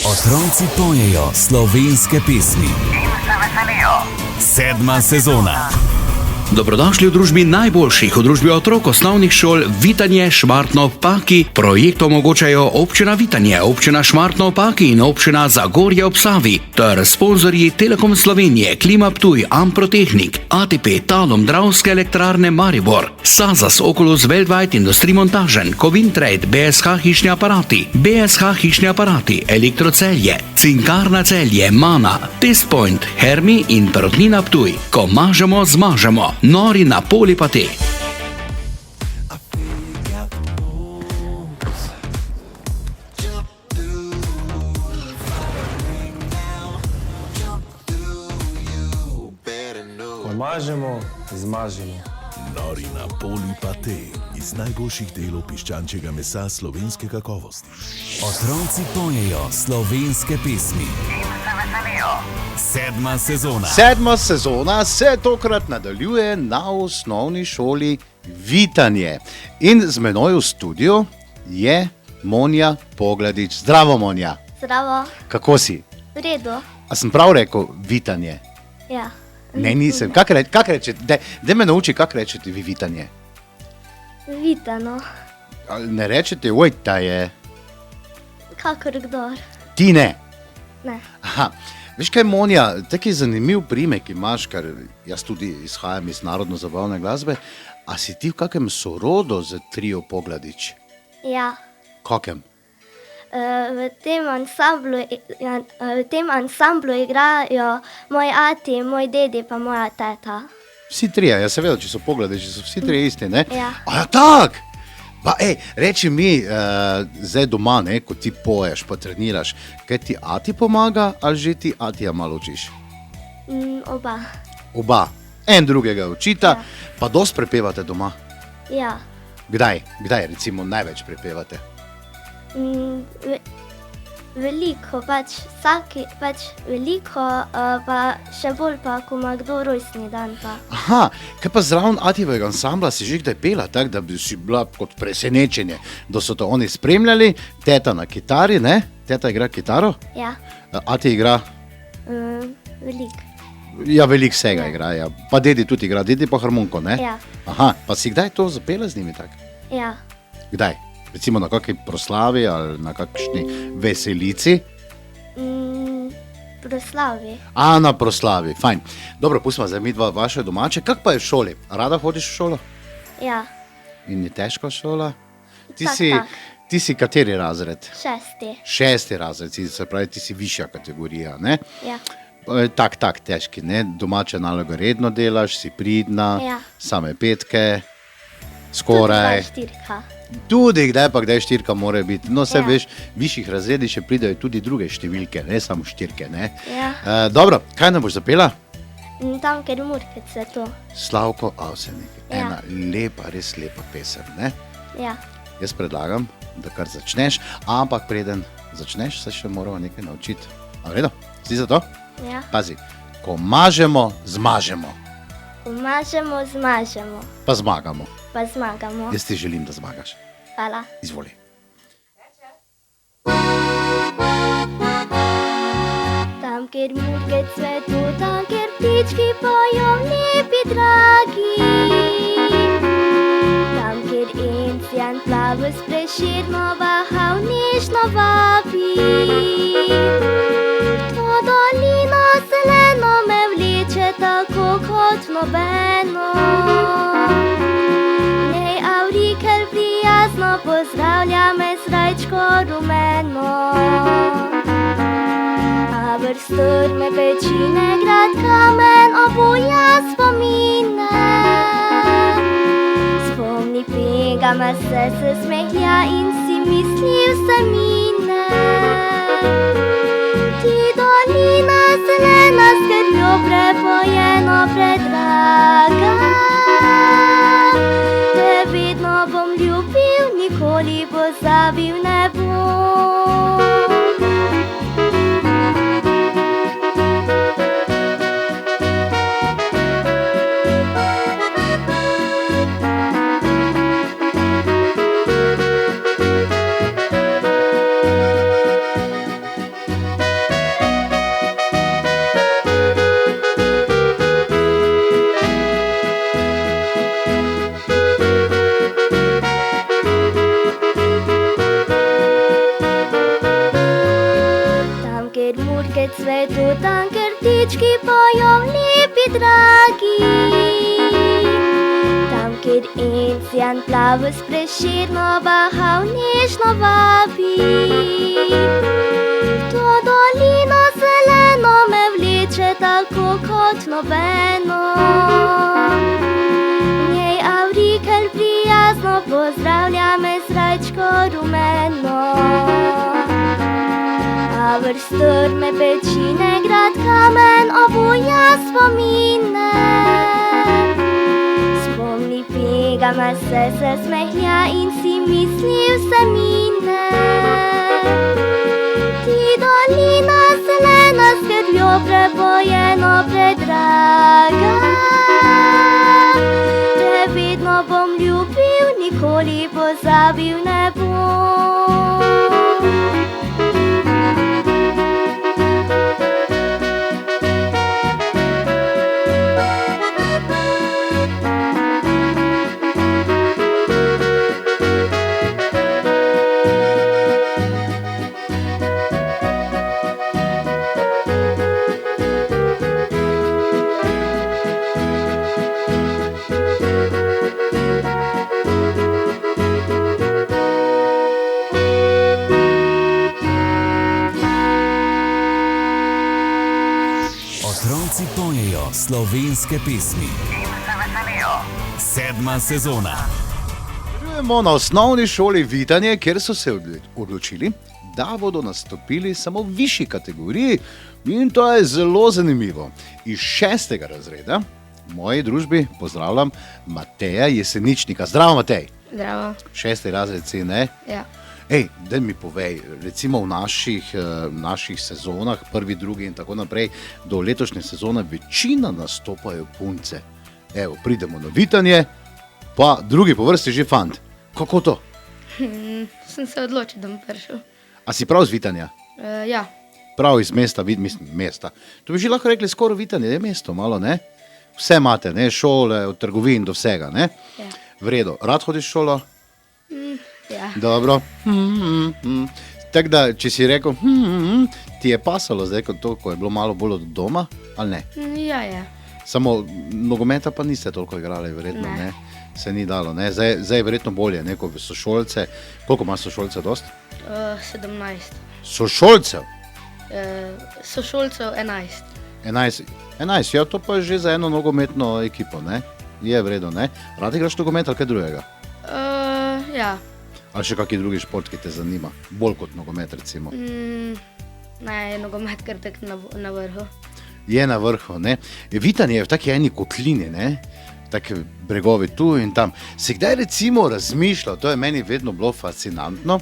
Otroci pojejo slovenske pesmi. In se veselijo. 7. sezona. Dobrodošli v družbi najboljših, v družbi otrok osnovnih šol Vitanje, Šmartno ob Paki. Projekt omogočajo občina Vitanje, občina Šmartno ob Paki in občina Zagorje ob Savi ter sponzorji Telekom Slovenije, Klima Ptuj, Amprotehnik, ATP, Talum, Dravske elektrarne Maribor, Sazas, Oculus Worldwide Industrie Montažen, Covintrade, BSH hišni aparati, Elektrocelje, Cinkarna Celje, Mana, Testpoint, Hermi in Perutnina Ptuj. Ko mažemo, zmažemo. Nori na poli pa te. Ko mažemo, zmažemo. Nori na poli pa te. Iz najboljših delov piščančjega mesa slovenske kakovosti. Otroci pojejo slovenske pesmi. In se veselijo. 7. sezona. 7. sezona se tokrat nadaljuje na osnovni šoli Vitanje. In z menoj v studiu je Monja Pogladič. Zdravo, Monja. Zdravo, Kako si? v redu. A sem prav rekel Vitanje? Ja. Ne, nisem. Kak rečete? Daj me nauči, kak rečete vi Vitanje. Vitano, Ali ne rečete, oj, ta je. kakor kdor. Ti ne. Ne. Aha. Veš kaj, Monja, taki zanimiv primek imaš, ker jaz tudi izhajam iz narodno-zabavne glasbe. A si ti v kakem sorodu z trio Pogladič? Ja. Kakem? V tem ansamblu igrajo moj ati, moj dedi pa moja teta. Vsi trije, ja seveda, če so Pogladiči, so vsi trije isti, ne? Ja. A ja, tak! Pa reči mi, zdaj doma, ne, ko ti poješ, pa treniraš, kaj ti ati pomaga, ali že ti atija malo učiš? Oba. Oba. En drugega učita, Ja. pa dosti prepevate doma. Ja. Kdaj recimo največ prepevate? Veliko, veliko, pa še bolj pa, ko ima kdo rojstni dan pa. Aha, kaj pa zraven atijevega ansambla si že kdaj pela, tako da bi si bila kot presenečenje, da so to oni spremljali, teta na kitari, ne? Teta igra kitaro, Ja. ati igra, Veliko. ja, veliko vsega igra, ja. Pa dedi tudi igra, dedi pa harmoniko, ne? Ja. Aha, pa si kdaj to zapela z njimi tako? Ja. Kdaj? Recimo na kakšni proslavi ali na kakšni veselici? Proslavi. A, na proslavi, fajn. Dobro, pustimo zdaj mi dva vaše domače. Kak pa je v šoli? Rada hodiš v šolo? Ja. In je težka šola? Tak. Ti si kateri razred? 6. 6. razred, se pravi, ti si višja kategorija, ne? Ja. Tak, težki, ne? Domače naloge redno delaš, si pridna, Ja. same petke, skoraj. Tudi 4. Tudi kdaj pa kdaj 4 mora biti. No, se Ja. veš, v višjih razredih še pridejo tudi druge številke, ne samo 4, ne? Ja. Dobro, kaj nam boš zapela? Tam, ker Murkec je to. Slavko Avsenik. Ja. Ena lepa, res lepa pesem, ne? Ja. Jaz predlagam, da kar začneš, ampak preden začneš, se še moramo nekaj naučiti. A v redu? Si za to? Ja. Pazi, ko mažemo, zmažemo, Umažemo, zmažemo, pa zmagamo. pa zmagamo. Jaz ti želim, da zmagaš. Hvala. Izvoli. Tam, kjer murke cvetu, tam, kjer ptički pojo, lepi dragi. Tam, kjer encijan plavo s Prešernova bahal, nežno vabi. To dolino zeleno me vleče tako kot nobeno. Nej, Aurikel prijazno pozdravlja me srajčko rumeno. A vrstrme pečine, grad kamen obuja spomine. Spomni pegama se smehlja in si misli vse mine. Ti dolina zelena s krvjo prepojeno predraga. Te vedno bom ljubil, nikoli pozabil ne bom. murke cvetu, tam, kjer ptički pojo, lepi dragi. Tam, kjer encijan plavo s Prešernova hav nežno vabi. To dolino zeleno me vleče tako kot nobeno. V njej Avrikelj prijazno pozdravlja me z rajčko rumeno. A vrh strme pečine, grad kamen obuja spomine. Spomni pegama se smehlja in si misli vse mine. Ti dolina zelena s krvjo prebojeno predraga. Te vedno bom ljubil, nikoli pozabil ne bom. Otroci pojejo slovenske pesmi. In se veselijo. 7. sezona. Nadaljujemo na osnovni šoli Vitanje, kjer so se odločili, da bodo nastopili samo v višji kategoriji, in to je zelo zanimivo. Iz 6. razreda v moji družbi pozdravljam Mateja Jeseničnika. Zdravo, Matej. Zdravo. 6. razred si, ne? Ja. Ej, daj mi povej, recimo v naših sezonah, prvi, drugi in tako naprej, do letošnje sezone večina nastopajo punce. Evo, pridemo na Vitanje, pa drugi po vrsti že fant. Kako to? Sem se odločil, da bom prišel. A si prav z Vitanja? Ja. Prav iz mesta, mislim, mesta. To bi že lahko rekli skoraj Vitanje, je mesto malo, ne? Vse imate, ne? Šole, od trgovin do vsega, ne? Ja. V redu. Rad hodiš v šolo? Ja. Dobro. Tako da, če si rekel, ti je pasalo zdaj kot to, ko je bilo malo bolj od doma, ali ne? Ja, ja. Samo nogometa pa niste toliko igrali, verjetno, ne? Se ni dalo, ne? Zdaj je verjetno bolje, ne? Ko sošolce, koliko ima sošolce dost? 17. Sošolcev? Sošolcev 11. 11, ja, to pa je že za eno nogometno ekipo, ne? Je vredno, ne? Rad igraš nogomet ali kaj drugega? Ja. Ali še kakšen drugi šport, ki te zanima? Bolj kot nogomet, recimo. Ne, nogomet kar tak na vrhu. Je na vrhu, ne? Vitanje je v taki eni kotlini, ne? Taki bregovi tu in tam. Si kdaj recimo razmišljal, to je meni vedno bilo fascinantno,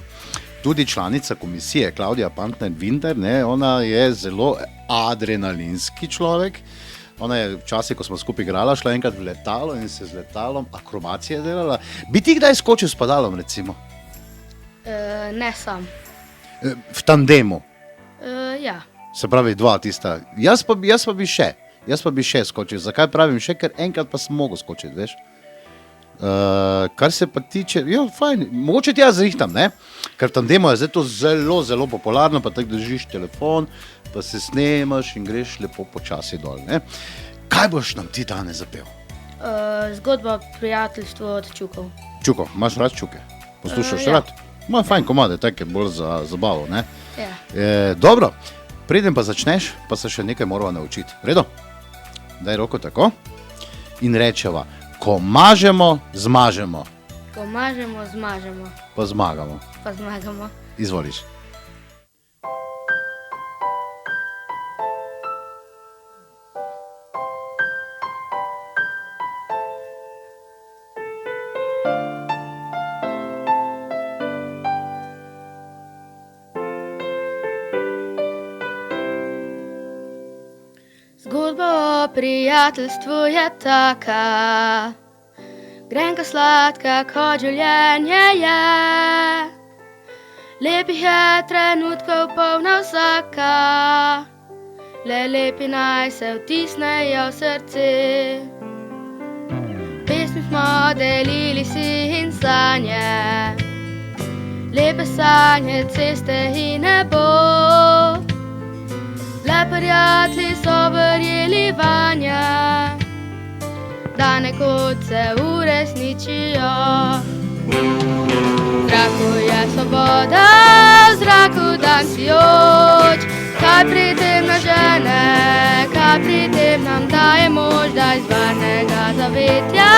tudi članica komisije Klaudija Pantner-Vinter, ne? Ona je zelo adrenalinski človek. Ona je včasih, ko smo skupaj igrala, šla enkrat v letalo in se z letalom akrobacije delala. Bi ti kdaj skočil s padalom, recimo? Ne sam. V tandemu. Ja. Se pravi dva tista. Jaz pa bi še skočil. Zakaj pravim še? Ker enkrat pa sem mogel skočiti, veš. Kar se pa tiče, jo, fajn, mogoče ti jaz zrihtam, ne? Ker tandemo je zdaj to zelo, zelo popularno, pa tako držiš telefon, pa se snemaš in greš lepo počasi dol, ne? Kaj boš nam ti danes zapel? Zgodba o prijateljstvu od Čukov. Čuko, imaš rad Čuke? Poslušaš Ja. rad? Ma fajn komade, tak je bolj za zabavo, ne? Ja. Dobro, preden pa začneš, pa se še nekaj morava naučiti. Redo? Daj roko tako in rečeva, ko mažemo, zmažemo, Ko mažemo, zmažemo, pa zmagamo. pa zmagamo. Izvoliš. Zgodba o prijateljstvu je taka, grenka sladka kot življenje je. Lepih je trenutkov polna vsaka, le lepi naj se vtisnejo v srce. Pesmi smo delili si in sanje, lepe sanje, ceste in nebo. prijatelji so verjeli vanje, da nekoč se uresničijo. V zraku je svoboda, v zraku dan sijoč, kaj pri tem nas žene, kaj pri tem nam daje moč, da iz varnega zavetja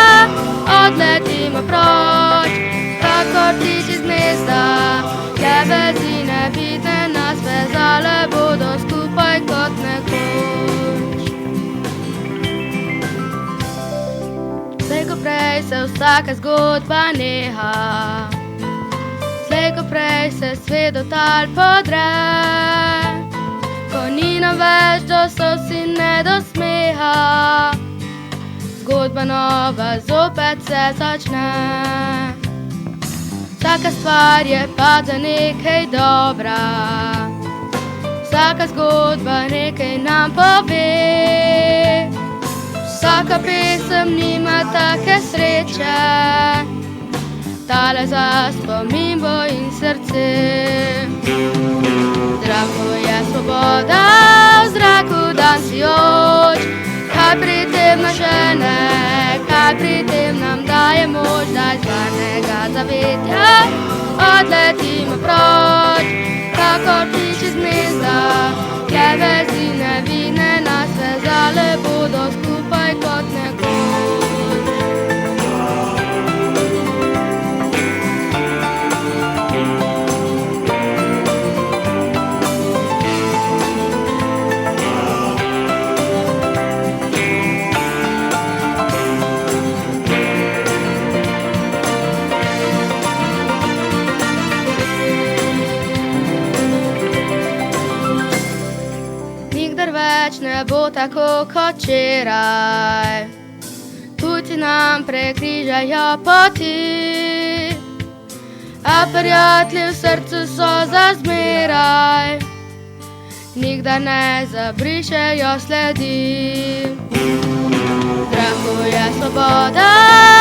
odletimo proč. Kakor ptič iz gnezda, le vezi nevidne nas vezale bodo skupaj kot nekoč. Slej ko prej se vsaka zgodba neha, slej ko prej se svet do tal podre, ko ni nam več do sosi ne do smeha, zgodba nova zopet se začne. Vsaka stvar je pa za nekaj dobra, vsaka zgodba nekaj nam pove, vsaka pesem nima take sreče, tale za spomin bo in srce. V zraku je svoboda, v zraku dan sijoč, kaj pri tem nas žene, kaj pri tem nam daje moč, da iz varnega zavetja odletimo proč. Kakor ptič iz gnezda, le vezi nevidne nas vezale bodo skupaj kot nekoč. Več ne bo tako kot včeraj, poti nam prekrižajo poti, a prijatelji v srcu so za zmeraj, nikdar ne zabrišejo sledi. V zraku je svoboda,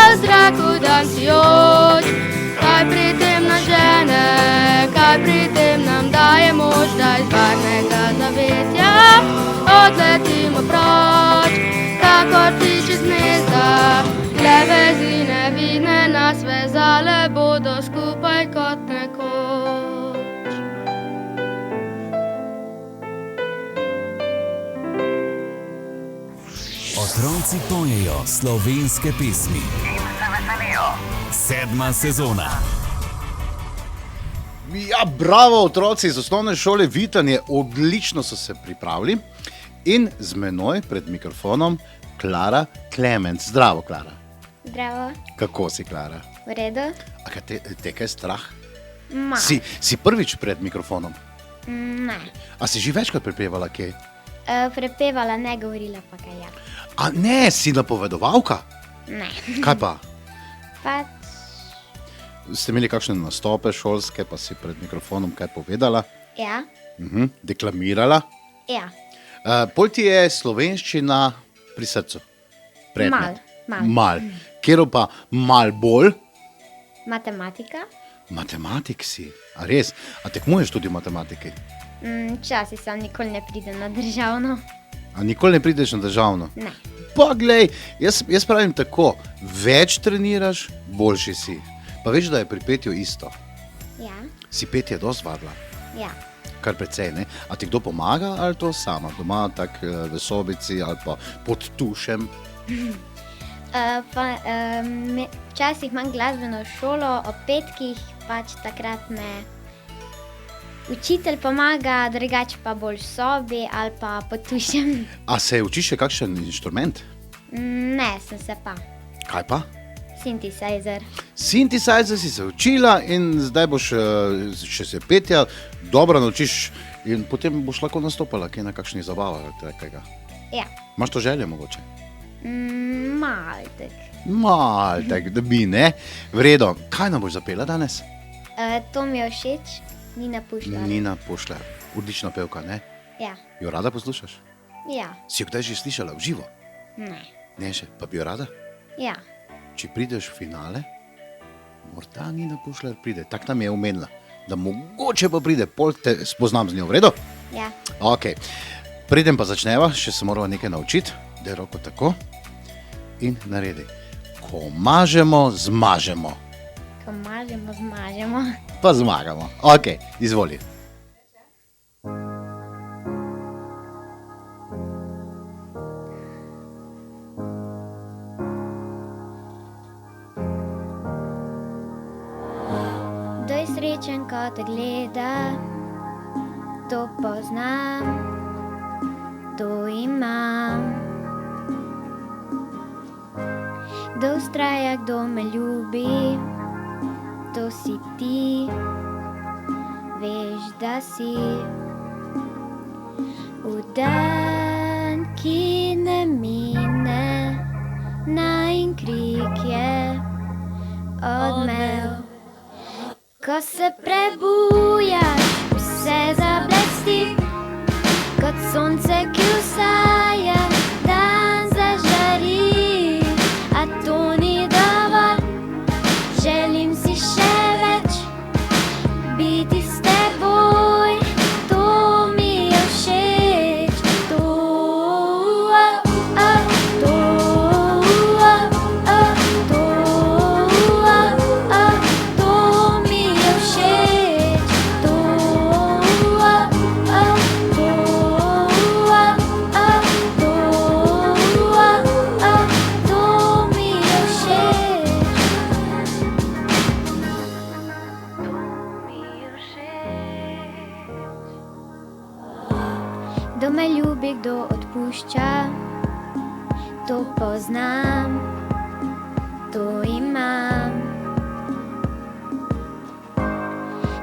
v zraku dan sijoč, kaj pri tem nas žene, kaj pri tem nam daje moč, da iz varnega zavetja odletimo proč. Kakor ptič iz gnezda, le vezi nevidne nas vezale bodo skupaj kot nekoč. Otroci pojejo slovenske pesmi. In se veselijo. 7. sezona. Ja, bravo, otroci iz osnovne šole Vitanje, odlično so se pripravili. In z menoj pred mikrofonom Klara Klemenc. Zdravo, Klara. Zdravo, Kako si, Klara? v redu? A kaj te kaj strah? Ma. Si prvič pred mikrofonom? Ne. A si že večkrat prepevala kaj? Prepevala, ne govorila pa kaj ja. A ne, si napovedovalka? Ne. Kaj pa? Pač, Ste imeli kakšne nastope šolske, pa si pred mikrofonom kaj povedala? ja, Deklamirala? ja. Pol ti je slovenščina pri srcu? Predmet? Mal. Mal. Kjer pa mal bolj? Matematika. Matematik si. A res? A tekmuješ tudi v matematiki? Časi sem nikoli ne pridem na državno. A nikoli ne prideš na državno? Ne. Pa glej, jaz pravim tako, več treniraš, boljši si. Pa veš, da je pri petju isto. Ja, Si petje dosti vadila, ja. kar precej, ne? A ti kdo pomaga ali to sama? Doma, tak v sobici ali pa pod tušem? Včasih imam glasbeno šolo, ob petkih pač takrat me učitelj pomaga, drugače pa bolj v sobi ali pa potušem. A se učiš še kakšen inštrument? Ne, sem se pa. Kaj pa? Synthesizer. Synthesizer si se učila in zdaj boš, če se petja, dobro naučiš in potem boš lahko nastopala kaj na kakšnih zabavah ali takega. Ja, Imaš to željo mogoče? maltek. Mal, tak, da bi, ne? V redu, kaj nam boš zapela danes? To mi je všeč, Nina Pušlar. Nina Pušlar, odlična pevka, ne? Ja, Jo rada poslušaš? ja, Si jo kdaj že slišala v živo? ne, Ne še, pa bi jo rada? ja, Če prideš v finale, morda Nina Pušlar pride, tak nam je omenila, da mogoče pa pride, pol te spoznam z njo, v redu? ja. Ok. Preden pa začneva, še se moramo nekaj naučiti, da je roko tako in naredi. Ko mažemo, zmažemo, Ko mažemo, zmažemo. pa zmagamo. Ok, izvoli. Kdo je srečen, ko te gleda, to poznam, to imam. Kdo vztraja, kdo me ljubi, to si ti, veš, da si. V dan, ki ne mine, najin krik je odmev. Ko se prebujaš, vse zablesti, kot sonce, ki vsaja, dan zažari. A to ni dovolj, želim si še več, biti s teboj, to mi je všeč. To, to, to mi je všeč. To, to mi je všeč. Kdo me ljubi, kdo odpušča, to poznam, to imam.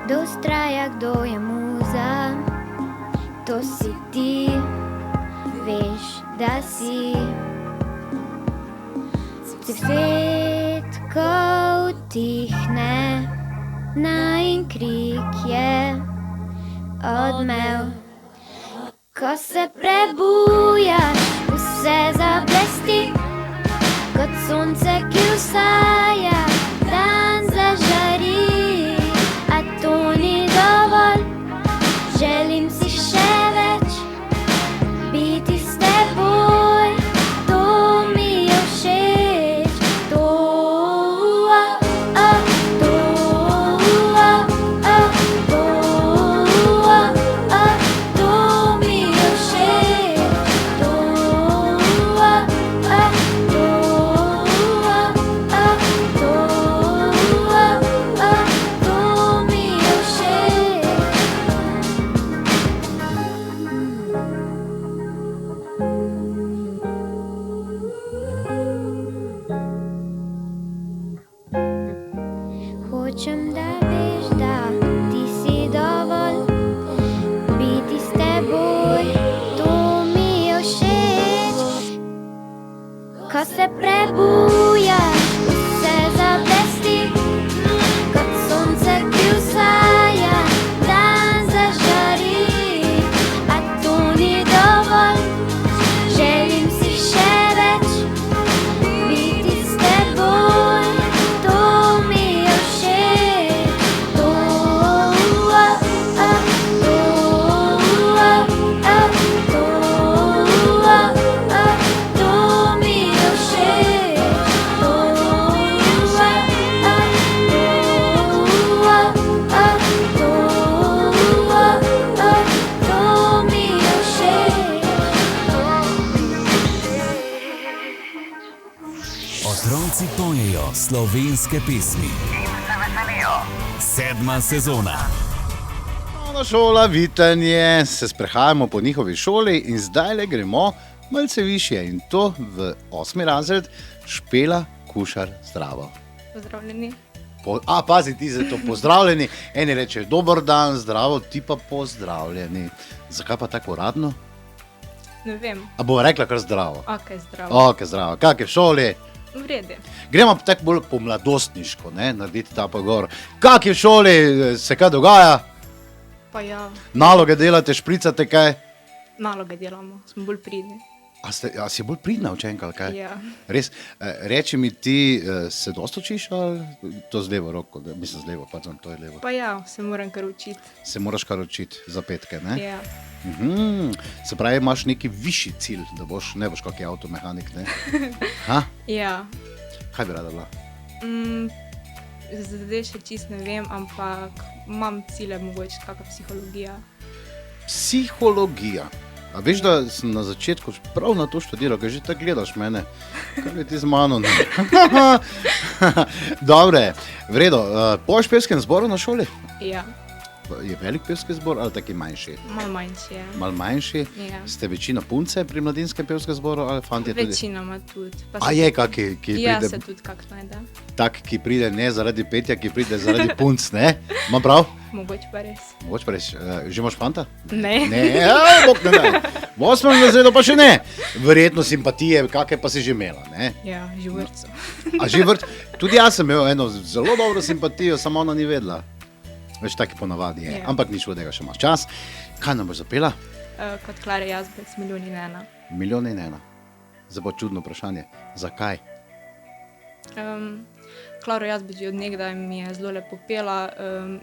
Kdo vztraja, kdo je muza, to si ti, veš, da si. Svet, ko utihne, najin krik je odmev. Ko se prebujaš, vse zablesti, kot sonce, ki vsaja, dan zažari. A to ni dovolj, želim si še več, biti s teboj, to mi je všeč. To, to mi je všeč. To, to mi je všeč. Hočem, da veš, da ti si dovolj, biti s teboj, to mi je všeč. Ko se prebujaš, vse zablesti, kot sonce, ki vsaja, dan zažari. A to ni dovolj, želim si še več, biti s teboj, to mi je všeč. To, to mi je všeč. To, to mi je všeč. Otroci pojejo slovenske pesmi. Se veselijo. 7. sezona. Osnovna šola Vitanje, se sprehajamo po njihovi šoli in zdaj le gremo malce višje in to v 8. razred Špela Kušar zdravo. Pozdravljeni. Pazi ti za to pozdravljeni, eni reče dober dan, zdravo, ti pa pozdravljeni. Zakaj pa tako uradno? Ne vem. A bo rekla kar zdravo? Ok, zdravo. Ok, zdravo, kak je v šoli? V redu. Gremo pa tako bolj po mladostniško, ne, narediti ta pogovor. Kak je v šoli, se kaj dogaja? Pa ja, Naloge delate, špricate kaj? naloge delamo, smo bolj pridni. A si bolj pridna učenka, ali kaj? Ja. Res, reči mi ti, se dosto učiš ali to z levo roko? Mislim, z levo, pardon, to je levo. Pa ja, se moram kar učiti. Se moraš kar učiti za petke, ne? Ja. Se pravi, imaš neki višji cilj, da ne boš kakšen avtomehanik, ne? Ha? Ja. Kaj bi rada bila? Zdaj še čist ne vem, ampak imam cilje, mogoče kakšna psihologija. Psihologija. A veš, da sem na začetku prav na to študiral, ker že tako gledaš mene, kaj bi ti z mano, ne? Dobre, v redu, poš pevskem zboru na šoli? Ja, Je velik pevski zbor ali taki manjši? malo manjši je. Mal manjši? Ja. Ste večina punce pri mladinskem pevskem zboru ali fantje tudi? Večinoma tudi. Pa A je kaki, ki Ja, pride, se tudi kak najde. tak, ki pride ne zaradi petja, ki pride zaradi punc, ne? Imam prav? Mogoče pa res. Mogoče pa res, že imaš fanta? Ne. Ne, bog ne da. V 8. razredu pa še ne. Verjetno simpatije, kakšne pa si že imela, ne? Ja, že vrtco. A že tudi jaz sem imel eno zelo dobro simpatijo, samo ona ni vedela. Veš, taki ponavadi je, Ja. ampak nič vodega, še imaš čas. Kaj nam boš zapela? Kot Klara Jazbec, Milijon in ena. Milijon in ena. Zdaj bo čudno vprašanje. Zakaj? Klaro Jazbec že od nekdaj mi je zelo lepo pela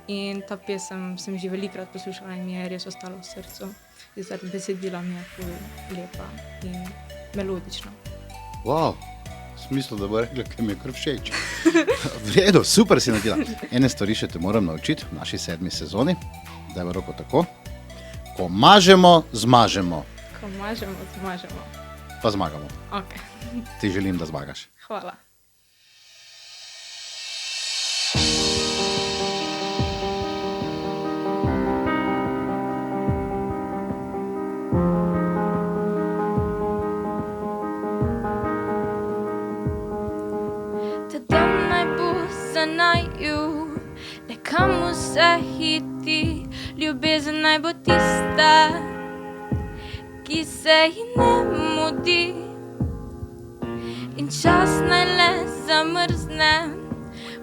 in ta pesem sem že velikrat poslušala in mi je res ostala v srcu. Zaradi besedila mi je ful lepa in melodična. Wow. Smislu, da bo rekla, kaj mi je kar všeč. V redu, super si naredila. Ene stvari še te moram naučiti v naši 7. sezoni. Daj v roko tako. Ko mažemo, zmažemo. Ko mažemo, zmažemo. Pa zmagamo. Ok, Ti želim, da zmagaš. hvala. Ta dan naj bo za naju, le kam vse hiti, ljubezen naj bo tista, ki se ji ne mudi. In čas naj le zamrzne,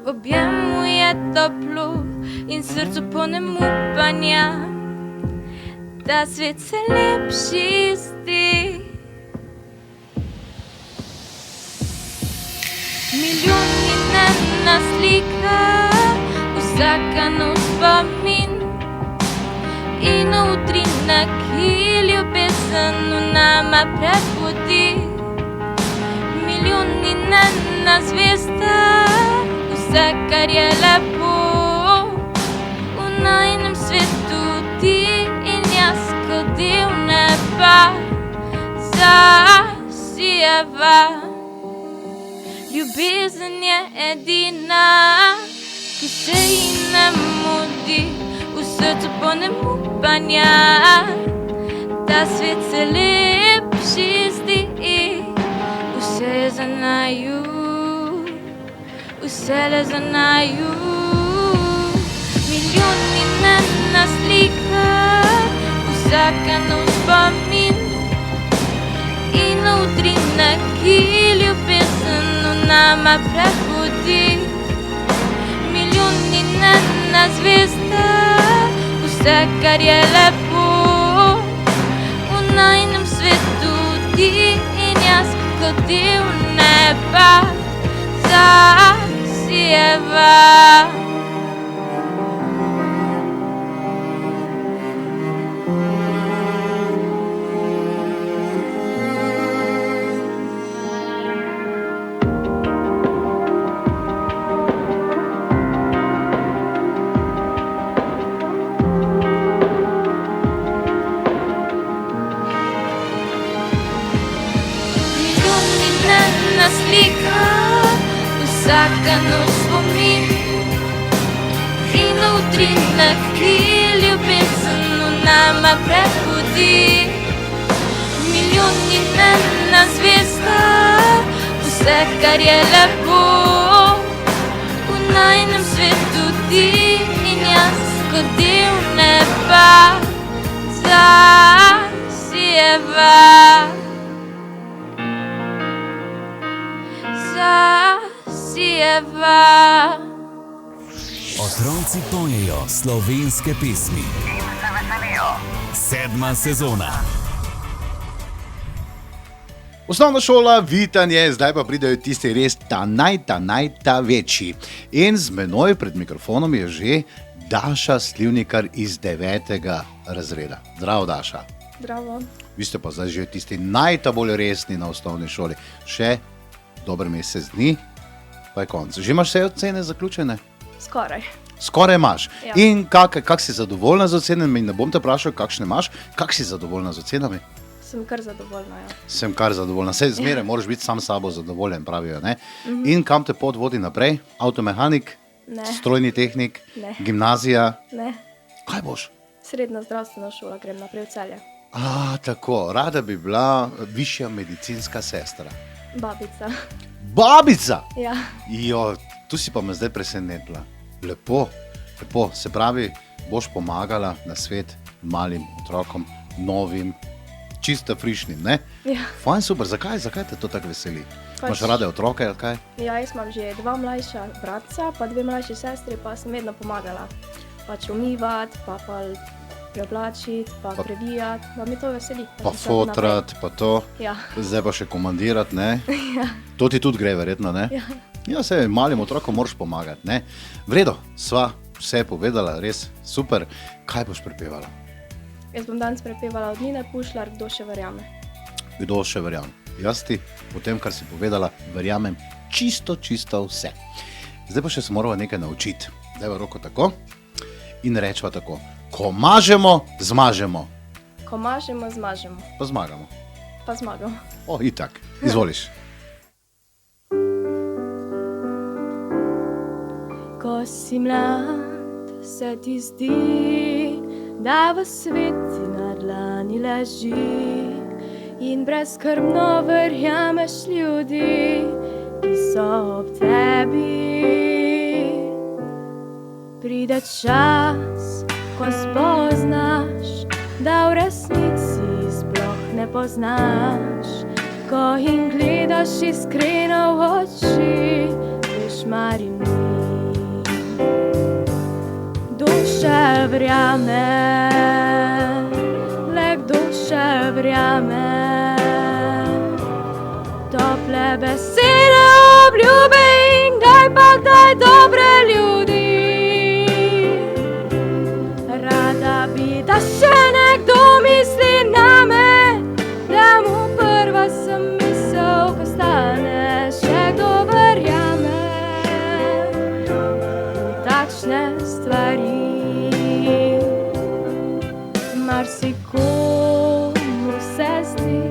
v objemu je toplo in srcu polnem upanja, da svet se lepši zdi. Milijon in ena slika, vsaka nov spomin in utrinek, ki ljubezen v nama prebudi. Milijon in ena zvezda, vse, kar je lepo v najinem svetu, ti in jaz kot del neba zasijeva. Ljubezen je edina, ki se ji ne mudi, v srcu polnem upanja, da svet se lepši zdi. Vse je za naju, vse le za naju. Milijon in ena slika, vsaka nov spomin in utrinek, ki ljubezen v nama prebudi. Milijon in ena zvezda, vse, kar je lepo v najinem svetu, ti in jaz kot del neba zasijeva. Slika, vsaka nov spomin in utrinek, ki ljubezen v nama prebudi. Milijon in ena zvezda, vse, kar je lepo v najinem svetu, ti in jaz kot del neba zasijeva. Otroci pojejo slovenske pesmi. In se veselijo. 7. sezona. Osnovna šola, vitanje, zdaj pa pridejo tisti res ta večji. In z menoj pred mikrofonom je že Daša Slivnikar iz 9. razreda. Zdravo, Daša. Zdravo. Vi ste pa zdaj že tisti bolj resni na osnovni šoli. Še dober mesec dni, pa je konc. Že imaš vse ocene zaključene? Skoraj. Skoraj imaš. Ja. In kak si zadovoljna z ocenami? Ne bom te vprašal, kakšne imaš. Kak si zadovoljna z ocenami? Sem kar zadovoljna, ja. Sem kar zadovoljna. Saj zmeraj moraš biti sam s sabo zadovoljen, pravijo, ne? In kam te pot vodi naprej? Avtomehanik? Ne. Strojni tehnik? Ne. Gimnazija? Ne. Kaj boš? Srednja zdravstvena šola, grem naprej v Celje. Tako. Rada bi bila višja medicinska sestra. Babica. Babica! Ja. Jo, tu si pa me zdaj presenetila. Lepo. Se pravi, boš pomagala na svet malim otrokom, novim, čisto frišnim, ne? Ja. Fajn, super. Zakaj te to tako veseli? Imaš rade otroke ali kaj? Ja, jaz imam že 2 mlajša bratca, pa 2 mlajši sestri, pa sem vedno pomagala. Pač umivati, pa preoblačiti, pa previjati, pa mi to veseli. Pa fotrat, pa to. Ja. Zdaj pa še komandirati, ne? Ja. To ti tudi gre, verjetno, ne? Ja. Ja, se malim otrokom moraš pomagati, ne? Vredo, sva vse povedala, res super. Kaj boš prepevala? Jaz bom danes prepevala od Nine Pušlar, Kdo še verjame. Kdo še verjame? Jaz ti, po tem, kar si povedala, verjamem čisto vse. Zdaj pa še se moramo nekaj naučiti. Dajva roko tako in rečva tako. Ko mažemo, zmažemo. Ko mažemo, zmažemo. Pa zmagamo. Pa zmagamo. Itak. Izvoliš. Ko si mlad, se ti zdi, da v sveti na dlani leži in brezskrbno verjameš ljudi, ki so ob tebi. Pride čas, ko spoznaš, da v resnici sploh ne poznaš, ko jim gledaš iskreno v oči, veš, mar jim ni. Duše verjame, le kdo še verjame, tople besede, obljube in kdaj dobre ljudi. Rada bi, da še nekdo misli name, da mu prva sem misel, ko stane, še kdo verjame v takšne stvari. Marsikomu se zdi,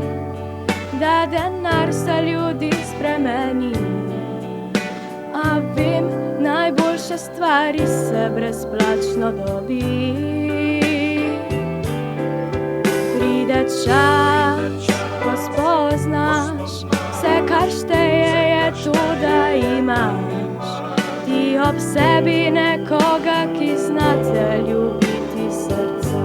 da denar se ljudi spremeni, a vem, najboljše stvari se brezplačno dobi. Pride čas, ko spoznaš, vse kar šteje je to, da imaš ti ob sebi nekoga, ki zna te ljubiti srca.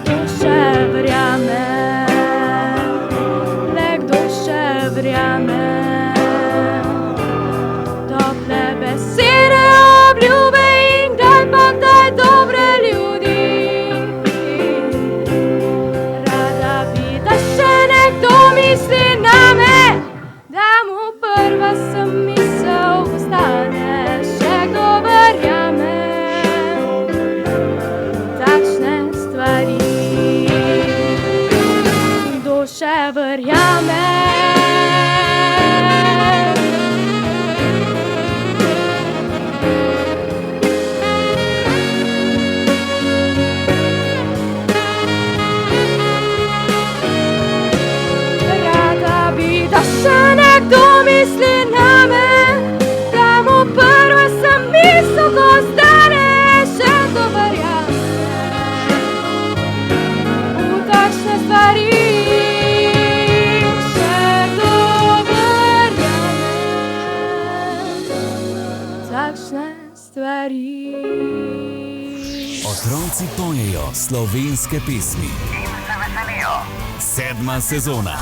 Duše verjame, le kdo še verjame, tople besede, obljube in kdaj dobre ljudi. Rada bi, da še nekdo misli name, da mu prva sem misel, ko stane, še kdo verjame v takšne stvari. Kdo še verjame? Rada bi, da še nekdo misli name, da mu prva sem misel, ko stane, še kdo verjame v takšne stvari. Še kdo verjame v takšne stvari. Otroci pojejo slovenske pesmi. In se veselijo. 7. sezona.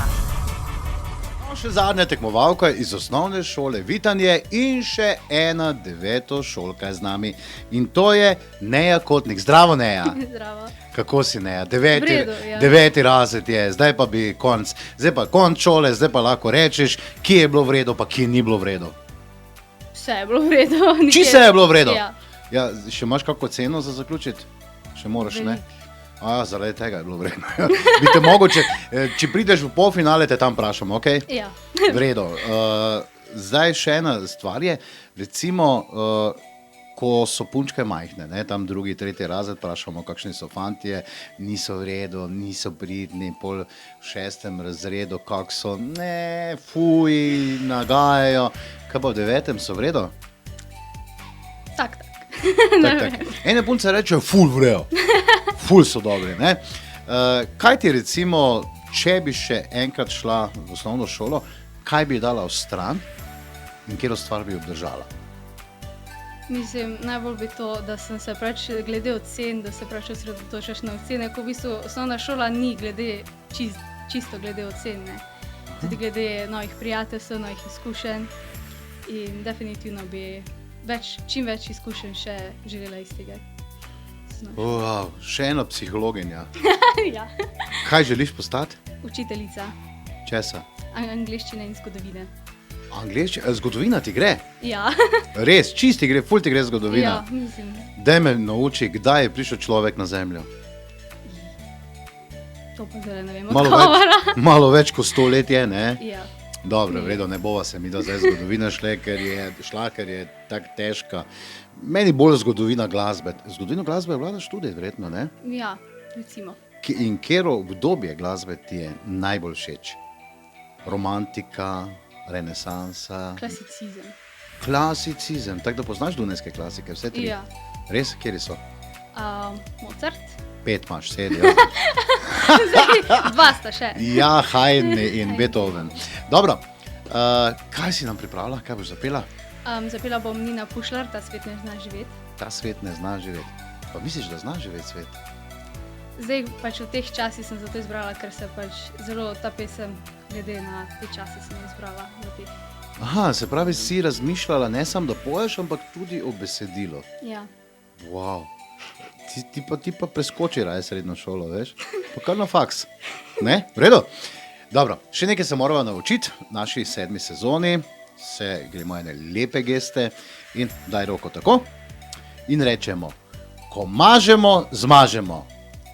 Še zadnja tekmovalka iz osnovne šole Vitanje in še ena devetošolka je z nami. In to je Neja Kotnik. Zdravo, Neja. Zdravo. Kako si, Neja? V redu, ja. 9. razred je, zdaj pa bi konc. Zdaj pa konc šole, zdaj pa lahko rečeš, kje je bilo v redu, pa kje ni bilo v redu. Vse je bilo v redu. Čisto je bilo v redu? Ja. Ja, še imaš kako ceno za zaključiti? Še moraš, ne? Zaradi tega je bilo vredno. Bi te mogoče, če prideš v polfinale, te tam vprašam, ok? Ja. V redu. Zdaj še ena stvar je, recimo, ko so punčke majhne, ne, tam 2., 3. razred, vprašamo, kakšni so fantje, niso v redu, niso pridni, pol v 6. razredu, kak so, ne, fuj, nagajajo. Kaj pa v 9. so v redu? Tak. Tak. Ene punce rečejo, ful v redu. Ful so dobri, ne? Kaj ti recimo, če bi še enkrat šla v osnovno šolo, kaj bi dala v stran in katero stvar bi obdržala? Mislim, najbolj bi to, da sem se glede ocen, da se osredotočaš na ocene, ko v bistvu osnovna šola ni čisto glede ocen, ne? Tudi glede novih prijateljstv, novih izkušenj in definitivno bi čim več izkušenj še želela iz tega. Wow, še ena psihologinja. Ja. Kaj želiš postati? Učiteljica Česa? angleščine in zgodovine. Zgodovina ti gre? Ja. Res, čist ti gre, ful ti gre zgodovina. Ja, mislim. Daj me nauči, kdaj je prišel človek na zemljo? To pa zdaj ne vem odgovora. Malo več kot 100 let je, ne? Ja. Dobro, v redu, ne bova se mi da zdaj zgodovina ker je tako težka. Meni bolj zgodovina glasbe. Zgodovino glasbe vladaš tudi, verjetno, ne? Ja, recimo. In katero obdobje glasbe ti je najbolj všeč? Romantika, renesansa? Klasicizem. Klasicizem, tako da poznaš dunajske klasike, vse 3? Ja. Res, kateri so? Mozart. 5 imaš, 7, ja. 2 sta še. Ja, Haydn in Beethoven. Dobro, kaj si nam pripravila, kaj boš zapela? Zapela bom Nina Pušlar, Ta svet ne zna živeti. Ta svet ne zna živeti. Pa misliš, da zna živeti svet? Zdaj pač v teh časih sem zato izbrala, ker se pač zelo ta pesem, glede na te čase sem izbrala v teh. Aha, se pravi, si razmišljala ne samo, da poješ, ampak tudi o besedilo. Ja. Wow. Ti pa preskoči raje srednjo šolo, veš? Pa kar na faks. Ne? V redu? Dobro, še nekaj se moramo naučiti. V naši 7. sezoni gremo ene lepe geste in daj roko tako. In rečemo, ko mažemo, zmažemo.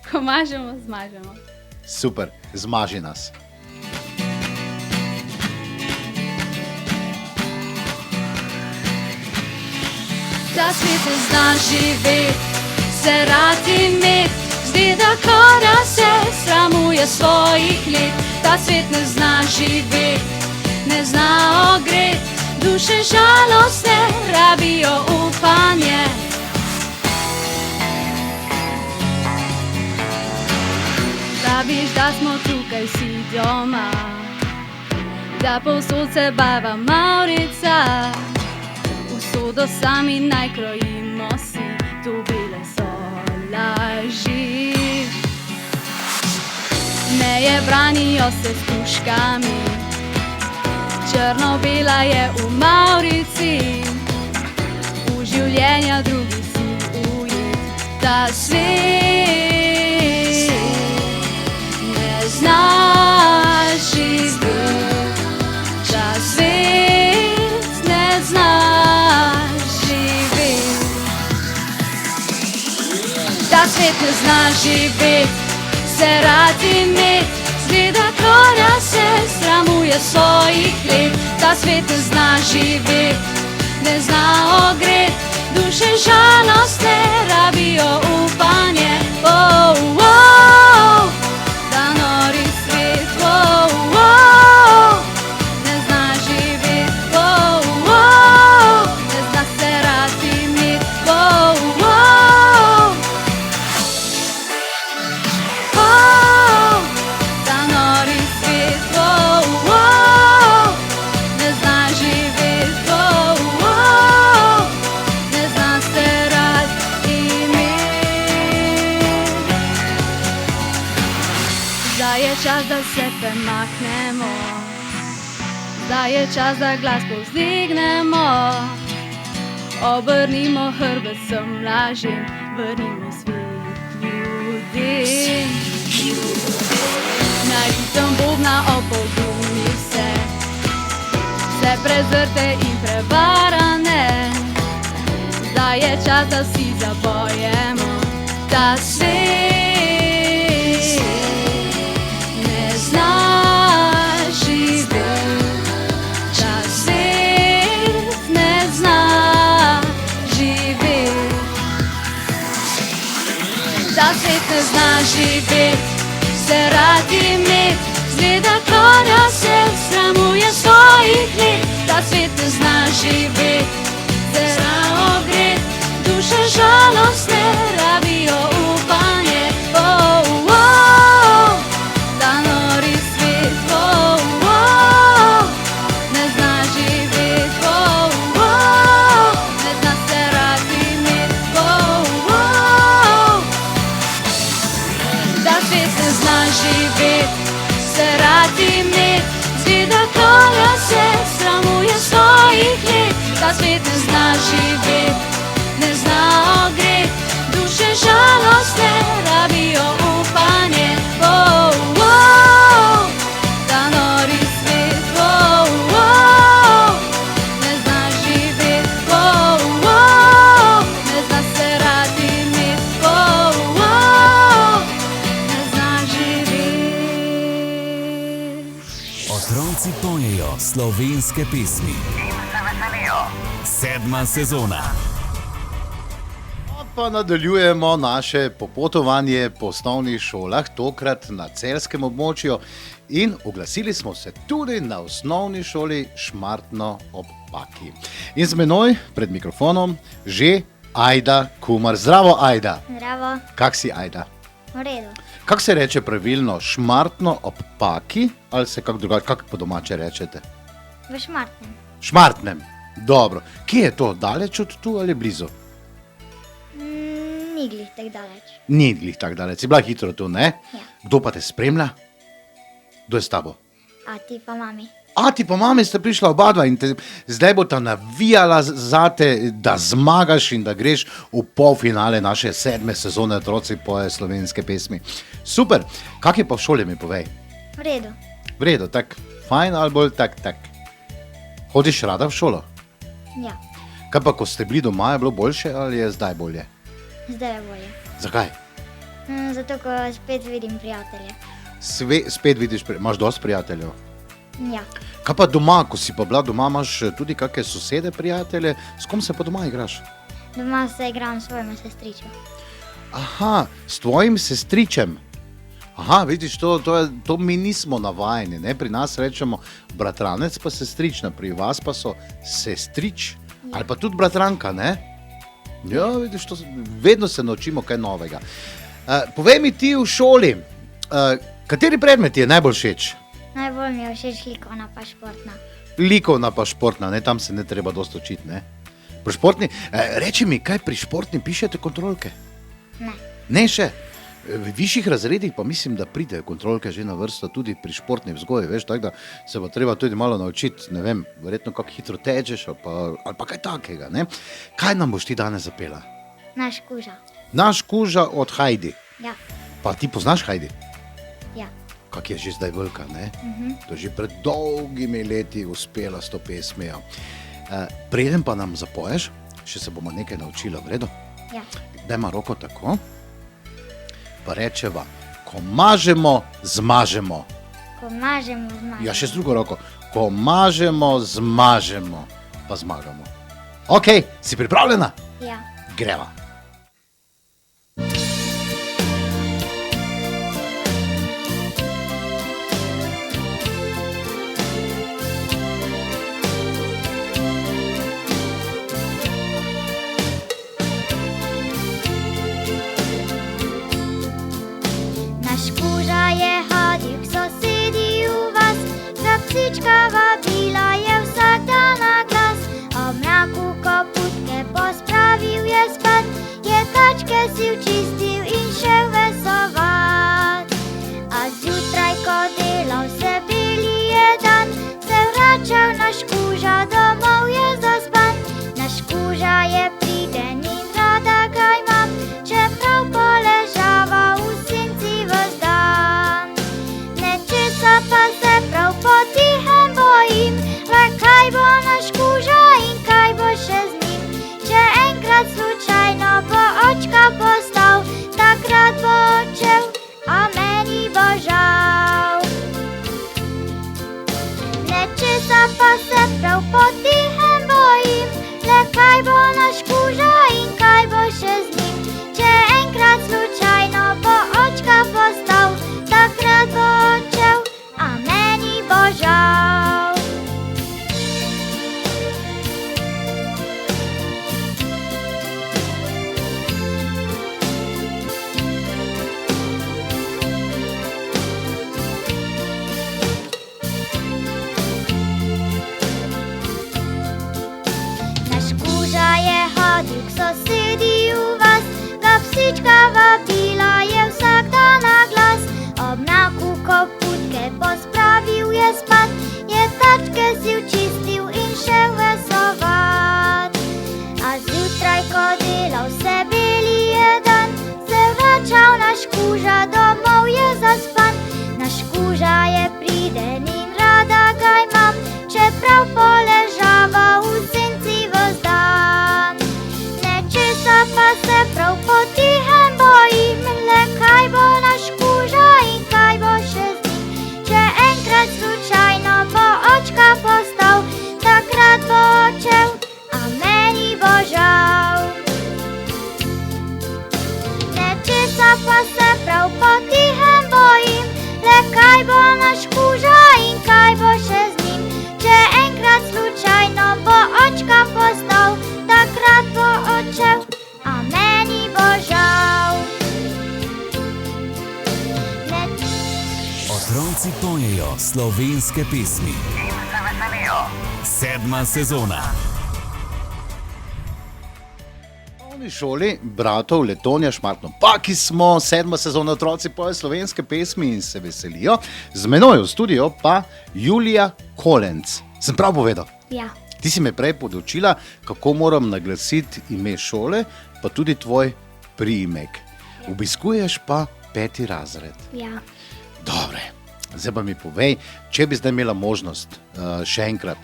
Ko mažemo, zmažemo. Super, zmaži nas. Ta svet ne zna živeti, se rad imet, zdi da kora se sramuje svojih let. Ta svet ne zna živeti, ne zna ogret, duše žalostne rabijo upanje. Praviš, da smo tukaj vsi doma, da povsod se bava Mavrica, usodo sami naj krojimo si, tu bile so laži. Meje branijo se s puškami, črno-bela je v Mavrici, v življenja drugi si ujet. Ta svet ne zna živeti, ta svet ne zna živeti. Ta svet ne zna živeti, se rad imet, zgleda kora se sramuje svojih let. Ta svet ne zna živeti, ne zna ogret, duše žalostne rabijo upanje. Oh, oh, ta nori svet, oh, oh, ne zna živeti, oh, oh, ne zna se rad imet, oh, oh, oh, ta nori svet, oh, oh, ne zna živeti, oh, oh, ne zna se rad imet. Zdaj je čas, da se premaknemo Zdaj je čas, da glas povzdignemo, obrnimo hrbet vsem lažim, vrnimo svet ljudem. Na ritem bobna opogumi vse prezrte in prevarane. Zdaj je čas, da vsi zapojemo, ta svet ne zna živeti, ta svet ne zna živeti, ta svet ne zna živeti, se rad imet, zgleda klanja se, sramuje svojih let. Ta svet ne zna živeti, se rad ogret, duše žalostne rabijo upanje. Oh, oh, ta nori svet, oh, oh, ne zna živeti, oh, oh, ne zna se rad imet, oh, oh, ta svet ne zna živeti, se rad imet, zgleda klanja se, sramuje svojih let. Ta svet ne zna živeti, ne zna ogret, duše žalostne rabijo upanje. Oh, oh, ta nori svet, oh, oh, ne zna živeti, oh, oh, ne zna se rad imet, oh, oh, ne zna živeti. Otroci pojejo slovenske pesmi. In se veselijo. 7. sezona. Pa nadaljujemo naše popotovanje po osnovnih šolah, tokrat na celjskem območju, in oglasili smo se tudi na osnovni šoli Šmartno ob Paki. In z menoj pred mikrofonom že Ajda Kumar. Zdravo, Ajda. Zdravo, Kak si, Ajda? v redu. Kak se reče pravilno, Šmartno ob Paki ali se kak drugače, kak po domače rečete? V Šmartnem. Šmartnem. Dobro. Kje je to? Daleč od tu ali blizu? Ni glih tako daleč. Ni glih tako daleč. Si bila hitro tu, ne? Ja. Kdo pa te spremlja? Kdo je s tabo? A ti pa mami. Ti pa mami sta prišla oba in te zdaj bo ta navijala zate, da zmagaš in da greš v polfinale naše 7. sezone Otroci pojejo slovenske pesmi. Super. Kak je pa v šoli, mi povej? V redu. V redu, tak fajn ali bolj tak. Hodiš rada v šolo? Ja, Kaj pa, ko ste bili doma, je bilo boljše ali je zdaj bolje? zdaj je bolje. Zakaj? Zato, ko spet vidim prijatelje. Spet vidiš, imaš dosti prijateljev. Ja, Kaj pa doma, ko si pa bila doma, imaš tudi kakšne sosede, prijatelje? S kom se pa doma igraš? doma se igram s svojima sestričo. Aha, s tvojim sestričem. Aha, vidiš, to mi nismo navajeni, ne? Pri nas rečemo bratranec pa sestrična, pri vas pa so sestrič ali pa tudi bratranka, ne? Ja, vidiš, vedno se naučimo kaj novega. Povej mi ti v šoli, kateri predmet ti je najbolj všeč? Najbolj mi je všeč likovna pa športna. Likovna pa športna, ne? Tam se ne treba dosti učiti, ne? Pri športni, reči mi, kaj pri športni pišete kontrolke? Ne. Ne še. V višjih razredih pa mislim, da pridejo kontrolke že na vrsto tudi pri športni vzgoji, veš, tako da se bo treba tudi malo naučiti, ne vem, verjetno kako hitro tečeš ali pa kaj takega, ne? Kaj nam boš ti danes zapela? Naš kuža. Naš kuža od Hajdi. Ja, Pa ti poznaš Hajdi? ja. Kak je že zdaj velika, ne? To je že pred dolgimi leti uspela s to pesmijo. Preden pa nam zapoješ, še se bomo nekaj naučila, v redu? Ja. Dajma roko tako, pa rečeva, ko mažemo, zmažemo. Ko mažemo, zmažemo. Ja, še z drugo roko, ko mažemo, zmažemo, pa zmagamo. Ok, si pripravljena? Ja. Greva. Naš kuža je hodil k sosedi v vas, za psička vabila je vsak dan na glas. Ob mraku koputke pospravil je spat, je kačke si včistil in šel vesovat. A zjutraj, ko delal se beli je dan, se vračal si očistil in šel vesovat. A zjutraj, ko delal se beli je dan, se vračal naš kuža, domov je zaspan. Naš kuža je priden in rada ga imam, čeprav poležava v senci ves dan. Nečesa pa se prav potihem bojim, le kaj bo naš kuža in kaj bo še z njim. Če enkrat slučajno bo očka postal, takrat bo odšel, a meni bo žal. Nečesa pa se prav potihem bojim, le kaj bo naš kuža in kaj bo še z njim. Če enkrat slučajno bo očka postal, takrat bo odšel, a meni bo žal. Otroci pojejo slovenske pesmi. In se veselijo. 7. sezona. V šoli bratov Letonja Šmartno Paki smo, 7. sezona, otroci pojejo slovenske pesmi in se veselijo. Z menoj v studio pa Julija Kolenc. Sem prav povedal? Ja, Ti si me prej podučila, kako moram naglasiti ime šole, pa tudi tvoj priimek. Obiskuješ pa 5. razred. ja. Dobre, zdaj pa mi povej, če bi zdaj imela možnost še enkrat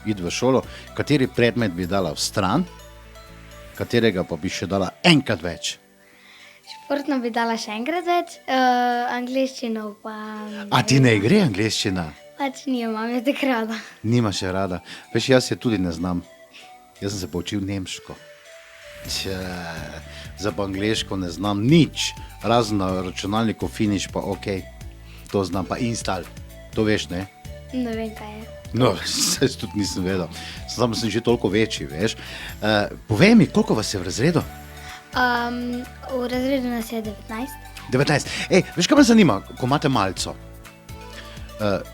iti v šolo, kateri predmet bi dala v stran, katerega pa bi še dala enkrat več. Športno bi dala še enkrat več, angliščino pa A ti ne gre angleščina? pač nimam, je tako rada. Nimaš je rada. Veš, jaz je tudi ne znam. Jaz sem se poučil nemško. Za pa angleško ne znam nič, razen na računalniku Finish pa ok. To znam pa install. To veš, ne? Ne vem, kaj je. No, se tudi nisem vedel. Sam sem že toliko večji, veš. Povej mi, koliko vas je v razredu? V razredu nas je 19. 19. Ej, veš, kaj me zanima, ko imate malco?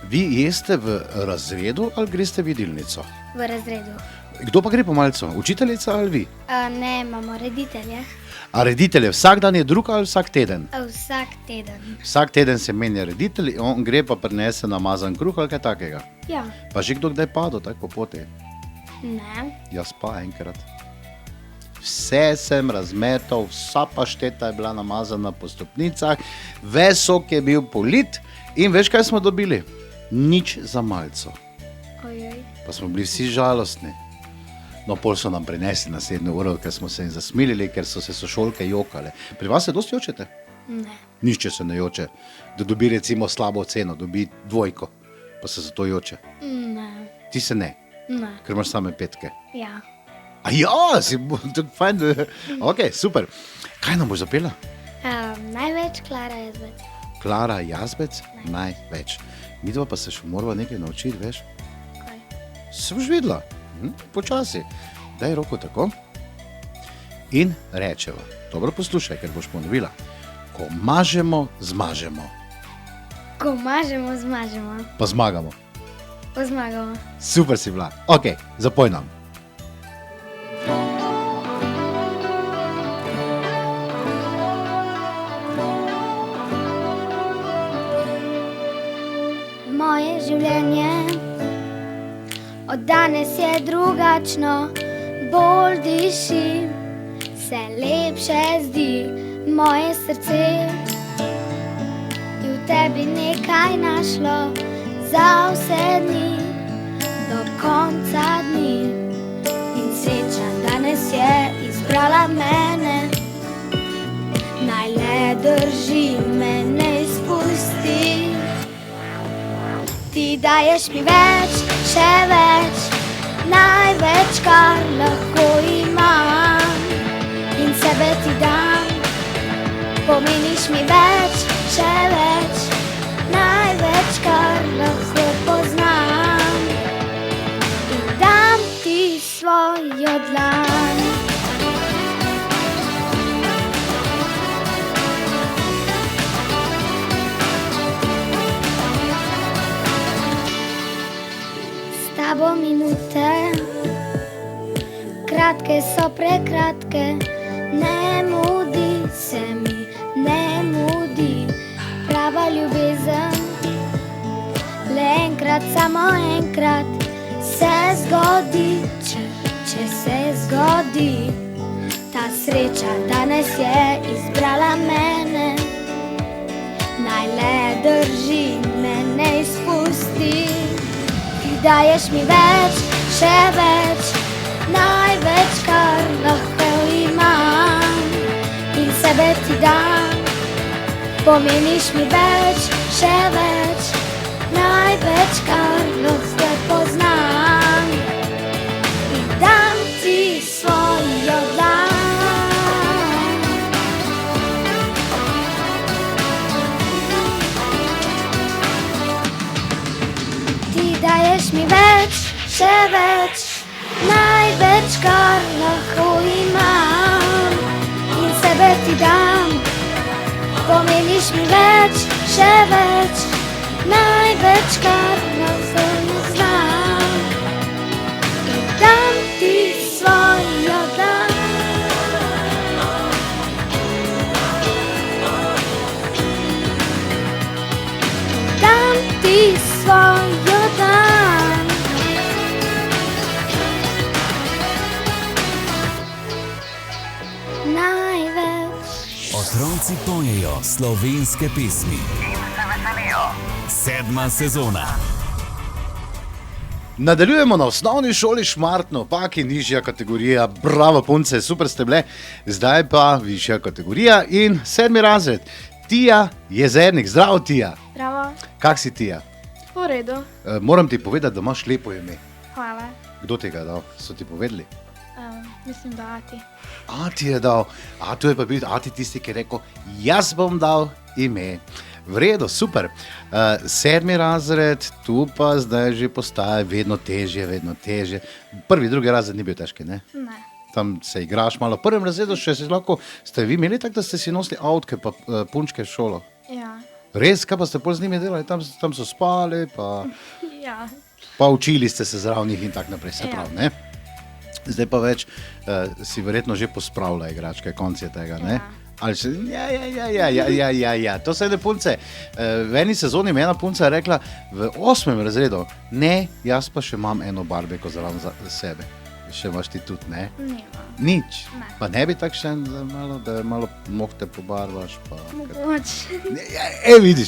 Vi jeste v razredu ali greste v jedilnico? V razredu. Kdo pa gre po malco? Učiteljica ali vi? Ne, imamo reditelje. A reditelj je vsak dan je drug ali vsak teden? Vsak teden. Vsak teden se menja reditelj, on gre pa prinese namazan kruh ali kaj takega. Ja. Pa že kdo kdaj padel tako po poti? Ne. Jaz pa enkrat. Vse sem razmetal, vsa pašteta je bila namazana po stopnicah, ves sok je bil polit in veš, kaj smo dobili? Nič za malco. Ojoj. Pa smo bili vsi žalostni. No, pol so nam prinesli naslednjo uro, ker smo se jim zasmilili, ker so se sošolke jokale. Pri vas se dosti jočete? Ne. Nišče se ne joče. Da dobi recimo slabo oceno, dobi 2, pa se zato joče. Ne. Ti se ne, Ne. ker imaš same 5. Ja. A ja, si tako fajn. Ok, super. Kaj nam boš zapela? Največ Klara Jazbec. Klara Jazbec? Največ. Midva pa se še morava nekaj naučiti, veš? Kaj? Se boš videla. Počasi. Daj roko tako. In rečeva. Dobro poslušaj, ker boš ponovila. Ko mažemo, zmažemo. Ko mažemo, zmažemo. Pa zmagamo. Pa zmagamo. Super si bila. Ok, zapoj nam. Moje življenje od danes je drugačno, bolj diši, se lepše zdi. Moje srce je v tebi nekaj našlo za vse dni, do konca dni. In sreča danes je izbrala mene, naj le drži me, ne izpusti. Ti daješ mi več, še več, največ, kar lahko imam. In sebe ti dam, pomeniš mi več, še več, največ, kar lahko poznam. In dam ti svojo dlan. S tabo minute, kratke so prekratke, ne mudi se mi, ne mudi. Prava ljubezen, le enkrat, samo enkrat, se zgodi, če se zgodi, ta sreča danes je izbrala mene. Naj le drži, me ne izpusti. Ti daješ mi več, še več, največ, kar lahko imam. In sebe ti dam, pomeniš mi več, še več, največ, kar lahko poznam. In dam ti svojo dlan. Ti daješ mi več, še več, največ, kar lahko imam. In sebe ti dam, pomeniš mi več, še več, največ, kar lahko znam. In dam ti svojo dlan. Dam ti svojo dlan. Največ. Otroci pojejo slovenske pesmi. In se veselijo. 7. sezona. Nadaljujemo na osnovni šoli Šmartno, Paki, nižja kategorija. Bravo, punce, super ste bile. Zdaj pa višja kategorija in 7. razred. Tija Jezernik, zdravo Tija. Bravo. Kak si Tija? V redu. Moram ti povedati, da imaš lepo ime. Hvala. Kdo ti ga je dal? So ti povedali? Mislim, da Ati. Ati je dal, to je pa bil Ati tisti, ki je rekel, jaz bom dal ime. V redu, super. 7. razred, tu pa zdaj že postaja vedno težje, vedno težje. 1., 2. razred ni bil težki, ne? Ne. Tam se igraš malo. V 1. razredu še si lahko, ste vi imeli tako, da ste si nosili avtke pa punčke v šolo? Ja. Res, kaj pa ste pol z njimi delali? Tam so spali, Ja. pa učili ste se zraven njih in tako naprej, se Ja. pravi, ne? Zdaj pa več si verjetno že pospravlja igračke, konc je tega, ne? Ali še, ja, to so ene punce. V eni sezoni mi je ena punca rekla, v 8. razredu, ne, jaz pa še imam eno barbeko zraven za sebe. Še imaš ti tudi, ne? Nima. Nič. Ne. Pa ne bi tako še malo, da malo nohte pobarvaš, pa... Mogoče.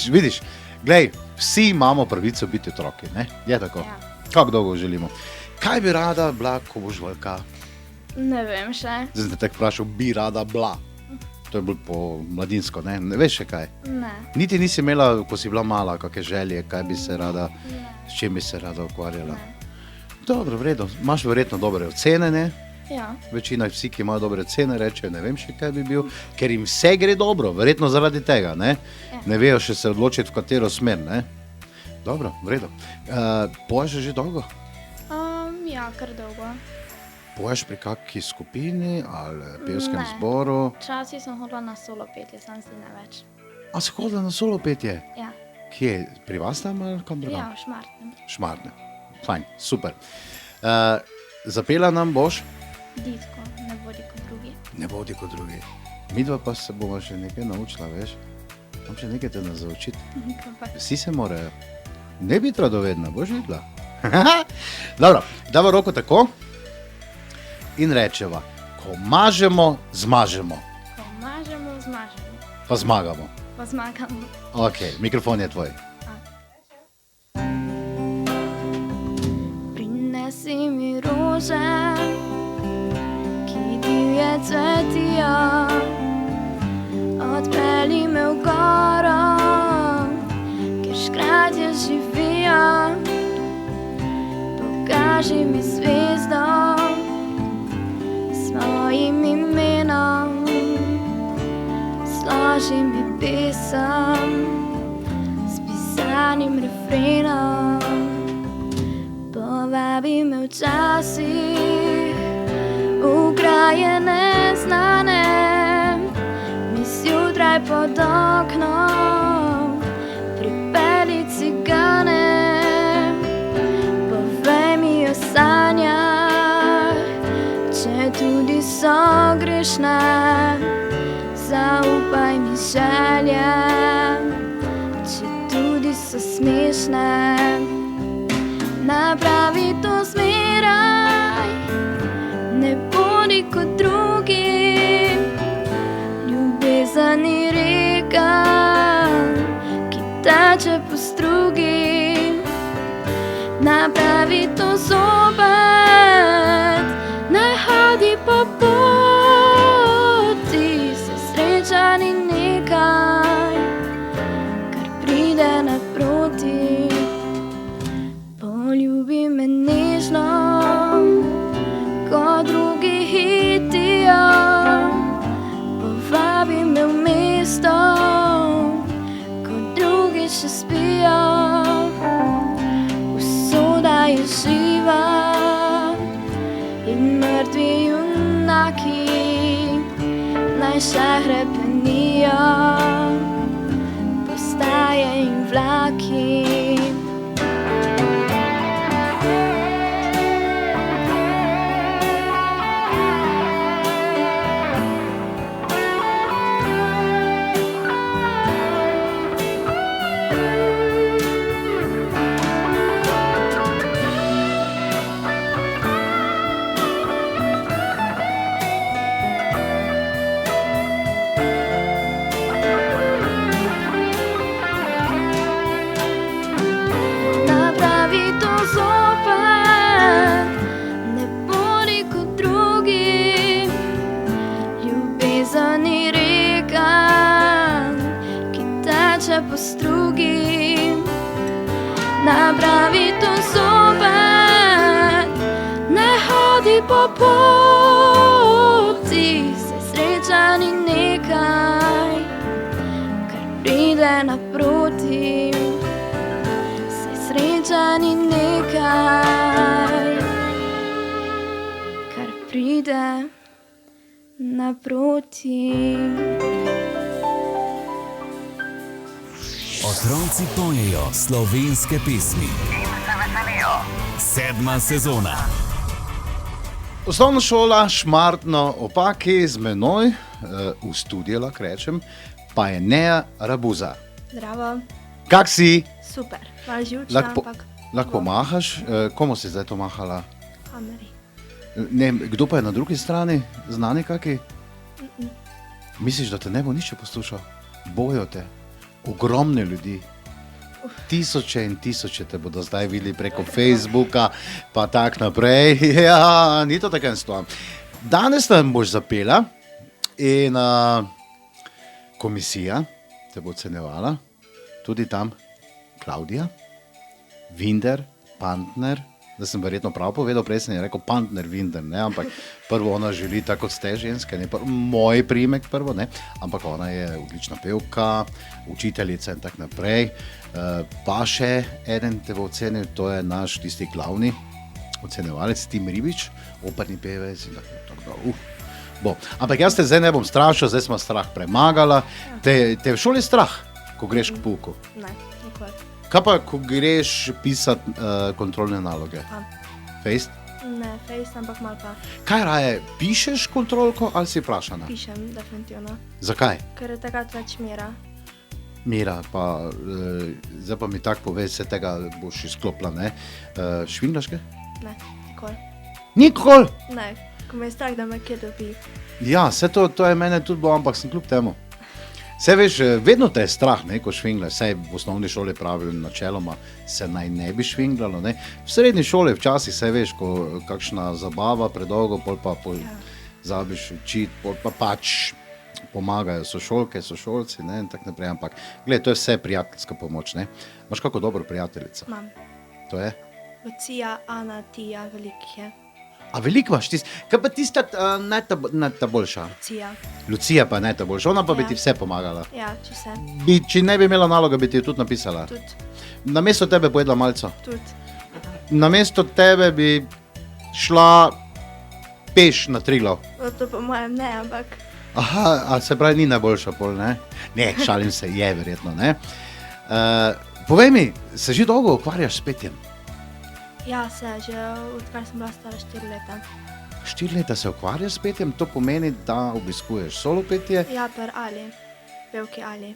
Vidiš, glej, vsi imamo pravico biti otroki, ne? Je tako? Ja. Kako dolgo želimo? Kaj bi rada bila, ko boš velika? Ne vem še. Zdaj sem te tako vprašal, bi rada bila. To je bolj po mladinsko, ne? Ne veš še kaj? Ne. Niti nisi imela, ko si bila mala, kakšne želje, kaj bi se rada, s čim bi se rada ukvarjala? Dobro, v redu. Imaš verjetno dobre ocene, ne? Ja. Večina vsi, ki imajo dobre ocene, rečejo, ne vem še kaj bi bil, ker jim vse gre dobro, verjetno zaradi tega, ne? Ne vejo še se odločiti, v katero smer, ne? Dobro, v redu. Poješ že dolgo? Ja, kar dolgo. Poješ pri kakšni skupini ali pevskem zboru? Včasih sem hodila na solo petje, sam si ne več. A si hodila na solo petje? Ja. Kje? Pri vas tam ali kam drugam? Ja, v Šmartnem. Šmartne. Fajn, super. Zapela nam boš? Ditko, ne bodi kot drugi. Ne bodi kot drugi. Midva pa se bomo še nekaj naučila, veš? Imam še nekaj te nas zaučiti. Vsi se morajo. Ne biti radovedna, boš videla. Dobro, dava roko tako in rečeva, ko mažemo, zmažemo. Ko mažemo, zmažemo. Pa zmagamo. Pa zmagamo. Ok, mikrofon je tvoj. Prinesi mi rože, ki divje cvetijo. Odpelji me v goro, kjer škratje živijo. Pokaži mi zvezdo s svojim imenom. Složi mi pesem s pisanim refrenom. Povabi me včasih v kraje neznane. Mi zjutraj pod oknom pripelji cigane. Povej mi o sanjah, če tudi so grešne. Zaupaj mi želje, če tudi so smešne. Napravi to smešne. teče po strugi. Napravi to zopet, ne hodi po poti, se sreča ni nekaj, kar pride naproti. Poljubi me nežno, ko drugi hitijo, povabi me v mesto, ko drugi še spijo. Usoda je živa in mrtvi junaki naj še hrepenijo, postaje in vlaki. Po strugi, napravi to zopet, ne hodi po poti, se sreča ni nekaj, kar pride naproti, se sreča ni nekaj, kar pride naproti. Otroci pojejo slovenske pesmi. In se veselijo. 7. sezona. Osnovna šola Šmartno ob Paki z menoj, v studiu lahko rečem, pa je Neja Rabuza. Zdravo, Kak si? super, malo živčna, ampak Lahko pomahaš? Komu si zdaj to mahala? kameri. Ne, kdo pa je na drugi strani? Znani kaki? Misliš, da te ne bo niče poslušal? Bojo te. Ogromne ljudi. Tisoče in tisoče te bodo zdaj videli preko Facebooka, pa tak naprej. Ja, ni to tako enostavno. Danes nam boš zapela in komisija te bo ocenjevala. Tudi tam Klaudija, Vinder, Pantner. Da sem verjetno prav povedal, prej sem rekel Pantner, Vinder, ne, ampak prvo ona želi tako kot ste ženske, ne, moj priimek prvo, ne, ampak ona je odlična pevka, učiteljica in tak naprej. Pa še eden te bo ocenil, to je naš tisti glavni ocenjevalec, Tim Ribič, operni pevec in tako. Bo. Ampak jaz te zdaj ne bom strašil, zdaj smo strah premagala. Te v šoli strah, ko greš k pouku? Ne, nikoli. Kaj pa, ko greš pisati kontrolne naloge? Fejst? Ne, fejst, ampak malo pa. Kaj raje, pišeš kontrolko ali si vprašana? Pišem, definitivno. Zakaj? Ker je takrat več mira. Mira, pa zdaj pa mi tako povej, vse tega boš izklopila, ne? Švinglaš kaj? Ne, nikoli. Nikoli? Ne, ko me je strah, da me kje dobi. Ja, vse to je mene tudi bilo, ampak sem kljub temu. Vse veš, vedno te je strah, ne, ko švinglaš, vsaj v osnovni šoli pravijo načeloma se naj ne bi švinglalo, ne. V srednji šoli včasih, vse veš, ko kakšna zabava predolgo, pol pa zabiš učiti, pol pa pač pomagajo sošolke, sošolci, ne, in tako naprej, ampak gled, to je vse prijateljska pomoč, ne. Imaš kako dobro prijateljico? Imam. To je? Lucija, Ana, Tija, velikih je. A veliko imaš tist, kaj pa tista ne ta boljša? Lucija. Lucija pa ne ta boljša, ona pa bi Ja. ti vse pomagala. Ja, če se. Če ne bi imela naloga, bi ti jo tudi napisala. Tudi, Namesto tebe pojedla malco. tudi. Namesto tebe bi šla peš na Triglav. To po mojem ne, ampak Aha, a se pravi, ni najboljša pol, ne? Ne, šalim se, je verjetno, ne? Povej mi, se že dolgo ukvarjaš s petjem? ja, se, že odkar sem bila stara 4 leta. 4 leta se ukvarjaš s petjem, to pomeni, da obiskuješ solo petje. Ja, per Ali, pevki Ali.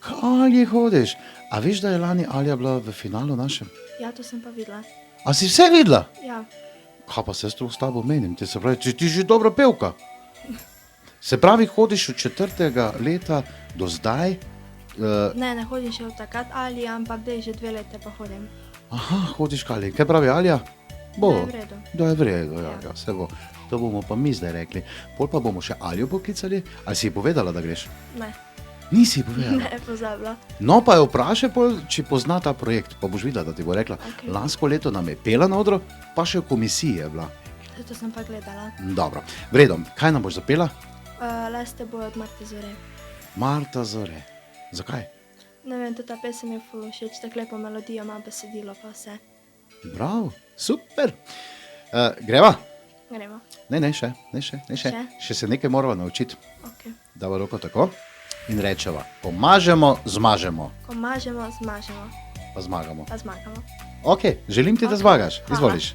K Alji hodiš. A veš, da je lani Alja bila v finalu našem? Ja, to sem pa videla. A si vse videla? Ja, Kaj pa se s tabo menim? Ti se pravi, ti že dobra pevka. Se pravi, hodiš od 4. leta do zdaj Ne hodim še od takrat ali, ampak zdaj že 2 leta pa hodim. Aha, hodiš kali. Kaj pravi Alja? Bo. Da je v redu. Da je v redu, ja, vse bo. To bomo pa mi zdaj rekli. Pol pa bomo še Aljo poklicali. Ali si ji povedala, da greš? Ne, Nisi ji povedala? ne pozabila. No, pa jo vprašaj, pol, či pozna ta projekt, pa boš videla, da ti bo rekla. Okej. Lansko leto nam je pela na odru, pa še v komisiji je bila. To sem pa gledala. Dobro, v redu. Kaj nam boš zapela? Leste boj od Marte Zore. Marta Zore. Zakaj? Ne vem, ta pesem je ful všeč, tako lepo melodijo ima, besedilo pa vse. Bravo, super. Greva? Gremo. Ne, še. Še? Še se nekaj morava naučiti. Ok. Dava roko tako in rečeva, pomažemo, zmažemo, Ko mažemo, zmažemo, pa zmagamo. pa zmagamo. Ok, želim ti, da Ok, zmagaš. hvala. Izvoliš.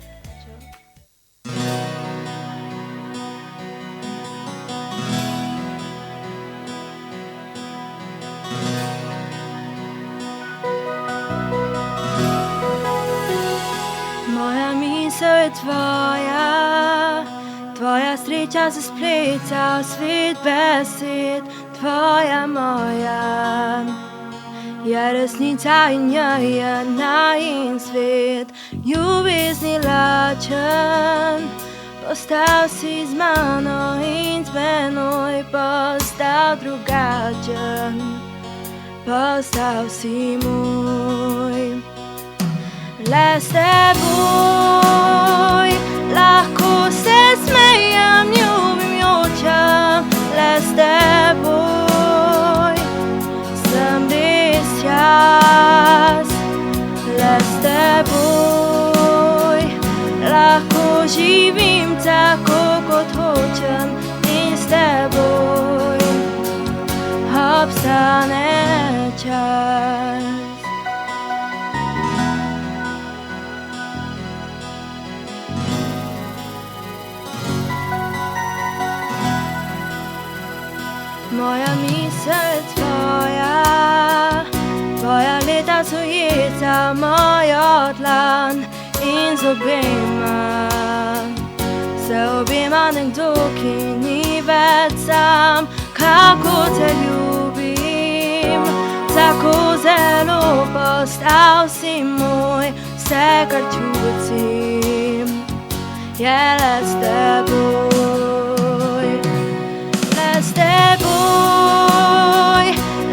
Moja misel je tvoja, tvoja sreča se spleta v svet besed, tvoja moja. Je resnica in je najin svet, ljubezni lačen. Postal si z mano in z menoj postal drugačen. Postal si moj. Le s teboj lahko se smejem, ljubim, jočem. Le s teboj sem res jaz. Le s teboj lahko živim tako, kot hočem. In s teboj obstane čas. Moja misel je tvoja, tvoja leta so jeta mojo dlan in z obema se obema nekdo, ki ni več sam. Kako te ljubim, tako zelo postal si moj. Vse, kar čutim, je le s teboj. Le s teboj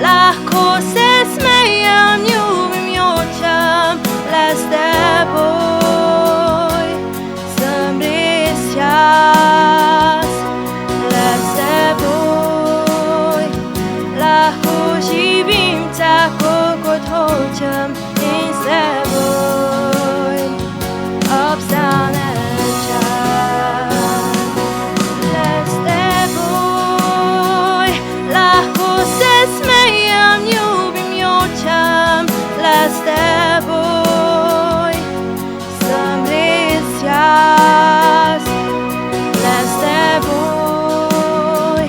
lahko se smejem, ljubim, jočem. Le s teboj sem res jaz. Le s teboj lahko živim tako, kot hočem. In s teboj obstane čas. Le s teboj lahko se smejem, ljubim, jočem. Le s teboj sem res jaz. Le s teboj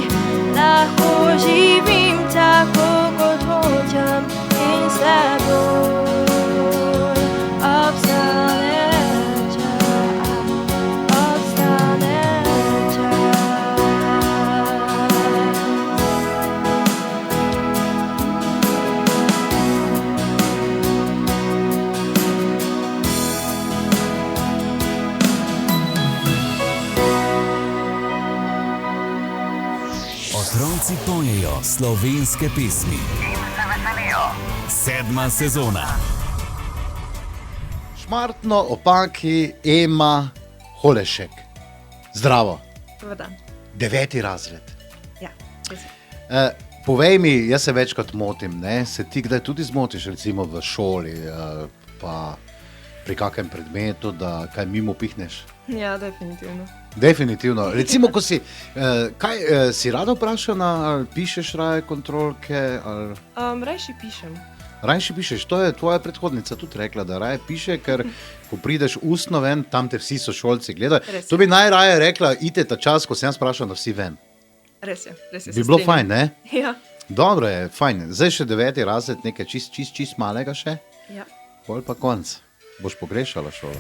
lahko živim tako, kot hočem. In s teboj obstane čas. Obstane čas. Otroci pojejo slovenske pesmi. In se veselijo. 7. sezona. Šmartno, Opaki, Ema, Holešek. Zdravo, Dobar dan. 9. razred. Ja, res. Povej mi, jaz se večkrat motim, ne? Se ti kdaj tudi zmotiš, recimo v šoli, pa pri kakem predmetu, da kaj mimo pihneš? Ja, definitivno. Definitivno. Recimo, ko si, si rada vprašana, ali pišeš raje kontrolke, ali Rajši pišem. rajši pišeš? To je tvoja predhodnica tudi rekla, da raje piše, ker ko prideš ustno ven, tam te vsi sošolci gledajo. Res je. To bi najraje rekla, ite ta čas, ko sem jaz vprašal, da vsi ven. Res je. Bi se bilo strinjam. fajn, ne? Ja. Dobro je, fajn. Zdaj še 9. razred, nekaj čist malega še, Ja. pol pa konc. Boš pogrešala šolo.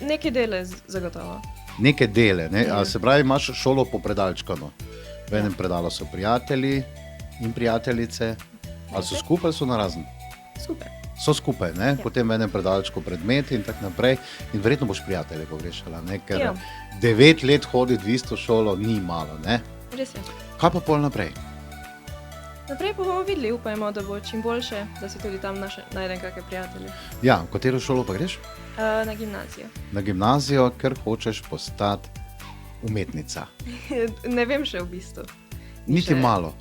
Neke dele zagotovo. Neke dele, ne? A se pravi, imaš šolo popredalčkano. V enem predalu so prijatelji, in prijateljice, ali so skupaj, so narazen? Skupaj. So skupaj, ne? Potem v enem predalčku predmeti in tako naprej. In verjetno boš prijatelje pogrešala, ne? Ker Ja. 9 let hoditi v isto šolo ni malo, ne? Res je. Kaj pa pol naprej? Naprej pa bomo videli, upajmo, da bo čim boljše, da si tudi tam najdem kakšne prijatelje. Ja, v katero šolo pa greš? Na gimnazijo. Na gimnazijo, ker hočeš postati umetnica. Ne vem še v bistvu. Niti malo.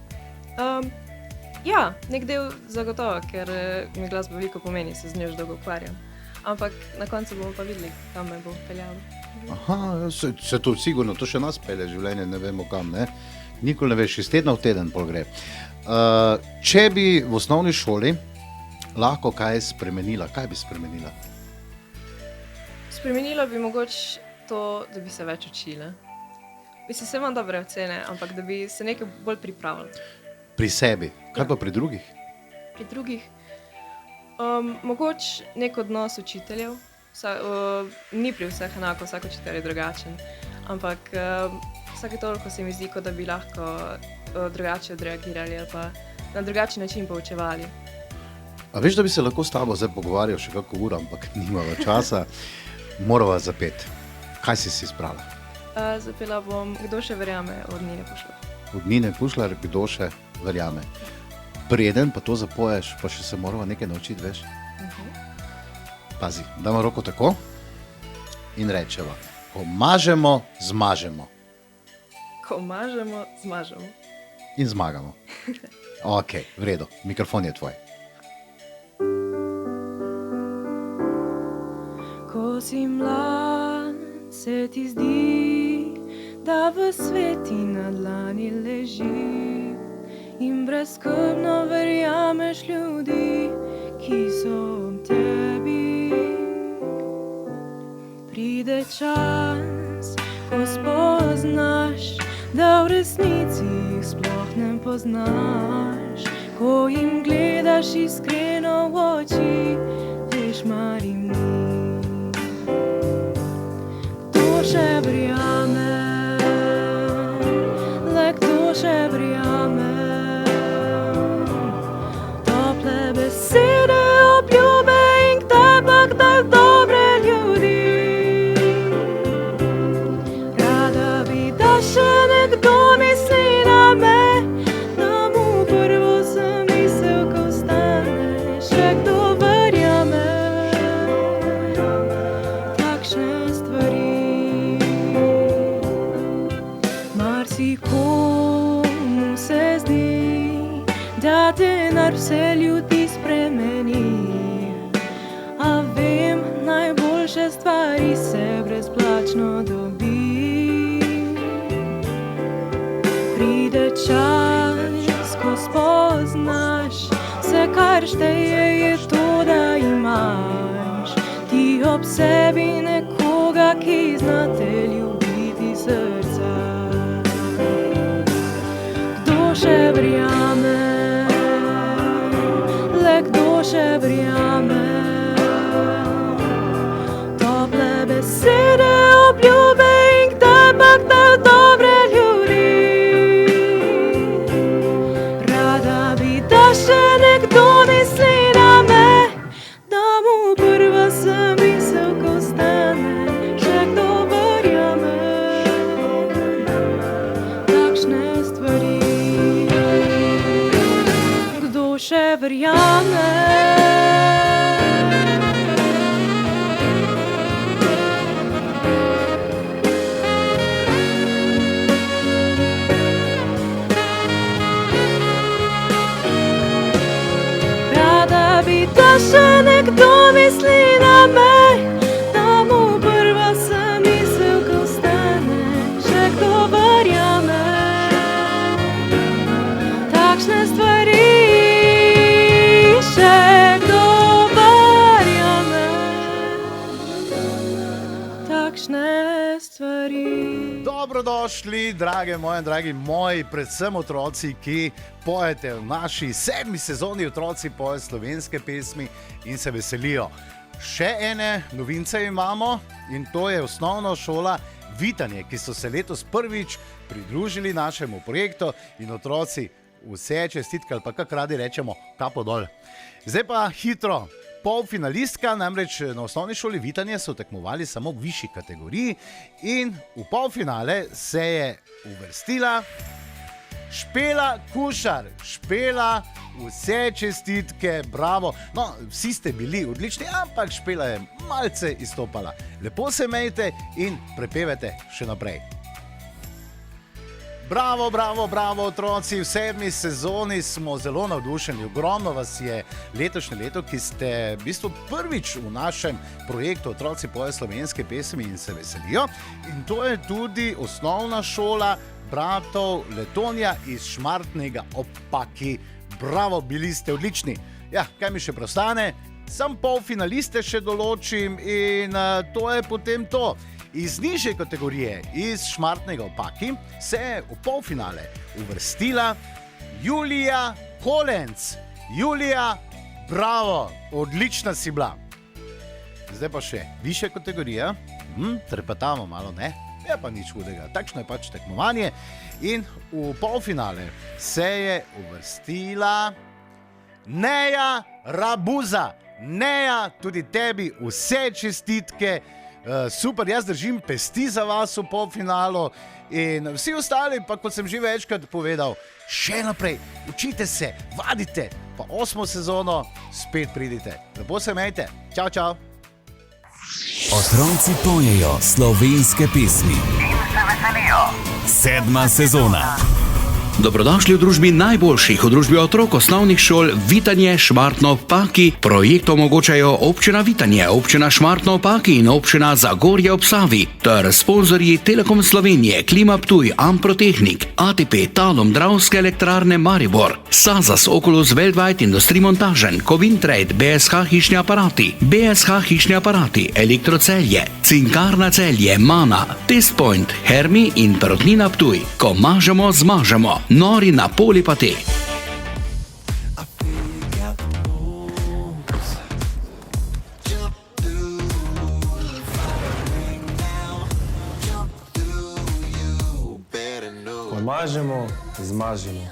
Ja, nek del zagotovo, ker mi glasba veliko pomeni, se z njo že dolgo ukvarjam. Ampak na koncu bomo pa videli, kam me bo peljalo. Aha, se to sigurno, to še nas pelje življenje, ne vemo kam, ne? Nikoli ne veš, iz tedna v teden pol gre. Če bi v osnovni šoli lahko kaj spremenila, kaj bi spremenila? Spremenilo bi mogoče to, da bi se več učila. Mislim, se imam dobre ocene, ampak da bi se nekaj bolj pripravili. Pri sebi, kaj pa pri drugih? Pri drugih, mogoče nek odnos učiteljev. Ni pri vseh enako, vsak učitelj je drugačen. Ampak vsake toliko se mi zdi, kot da bi lahko drugače odreagirali ali pa na drugačen način poučevali. A veš, da bi se lahko s tabo zdaj pogovarjal še kako uro, ampak nimava časa. Morava zapeti. Kaj si izbrala? Zapela bom Kdo še verjame od Nine Pušlar. Od Nine Pušlar, Kdo še verjame. Preden pa to zapoješ, pa še se morava nekaj naučiti, veš? Pazi, damo roko tako in rečeva, ko mažemo, zmažemo. Ko mažemo, zmažemo. In zmagamo. Ok, v redu, mikrofon je tvoj. Ko si mlad, se ti zdi, da v sveti na dlani leži in brezskrbno verjameš ljudi, ki so ob tebi. Pride čas, ko spoznaš, da v resnici jih sploh ne poznaš. Ko jim gledaš iskreno v oči, veš, mar jim ni. Kdo še verjame, le kdo še verjame, tople besede, obljube in kdaj pa kdaj dobre ljudi. Rada bi, da še nekdo misli na me, da mu prvo zamisel, ko stane, še kdo verjame takšne stvari. Marsikomu se zdi, da denar vse ljudi spremeni, a vem, najboljše stvari se brezplačno dobi. Pride čas, ko spoznaš, vse kar šteje je to, da imaš ti ob sebi nekoga, ki zna te ljubiti srca. Kdo še verjame, le kdo še verjame, tople besede, obljube in kdaj pa kdaj dobre ljudi. Rada bi, da še nekdo misli na me, da mu prva zamisel, ko stane, še kdo verjame takšne stvari. Kdo še verjame, rada bi, da še nekdo misli na me, da mu prva zamisel, ko stane, še kdo verjame takšne stvari. Še kdo verjame takšne stvari. Dobrodošli, drage moje, dragi moji, predvsem otroci, ki pojete v naši 7. sezoni Otroci pojejo slovenske pesmi in se veselijo. Še ene novince imamo in to je osnovna šola Vitanje, ki so se letos prvič pridružili našemu projektu in otroci, vse čestitke, ali pa kako radi rečemo, kapo dol. Zdaj pa hitro. Polfinalistka, namreč na osnovni šoli Vitanje so tekmovali samo v višji kategoriji in v polfinale se je uvrstila Špela Kušar. Špela, vse čestitke, bravo. No, vsi ste bili odlični, ampak Špela je malce izstopala. Lepo se imejte in prepevajte še naprej. Bravo, bravo, bravo, otroci, v 7. sezoni smo zelo navdušeni. Ogromno vas je letošnje leto, ki ste v bistvu prvič v našem projektu Otroci pojejo slovenske pesmi in se veselijo. In to je tudi osnovna šola bratov Letonja iz Šmartnega ob Paki. Bravo, bili ste odlični. Ja, kaj mi še preostane? Sam polfinaliste še določim in to je potem to. Iz nižje kategorije, iz Šmartnega ob Paki, se je v polfinale uvrstila Julija Kolenc. Julija, bravo, odlična si bila. Zdaj pa še višja kategorija, trepatamo malo, ne? Je pa nič hudega, takšno je pač tekmovanje. In v polfinale se je uvrstila Neja Rabuza. Neja, tudi tebi vse čestitke. Super, jaz držim pesti za vas v polfinalu in vsi ostali, pa kot sem že večkrat povedal, še naprej, učite se, vadite, pa 8. sezono spet pridite. Lepo se imejte, čau, čau. Otroci pojejo slovenske pesmi. In se veselijo. 7. sezona. Dobrodošli v družbi najboljših, v družbi otrok osnovnih šol Vitanje, Šmartno ob Paki. Projekt omogočajo občina Vitanje, občina Šmartno ob Paki in občina Zagorje ob Savi ter sponzorji Telekom Slovenije, Klima Ptuj, Amprotehnik, ATP, Talum, Dravske elektrarne Maribor, Sazas, Oculus Worldwide Industrie Montažen, Covintrade, BSH hišni aparati, Elektrocelje, Cinkarna Celje, Mana, Testpoint, Hermi in Perutnina Ptuj. Ko mažemo, zmažemo. Nori na Polipate. Ko mažemo, zmažemo.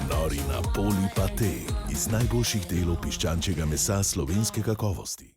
Nori na Polipate iz najboljših delov piščančjega mesa slovenske kakovosti.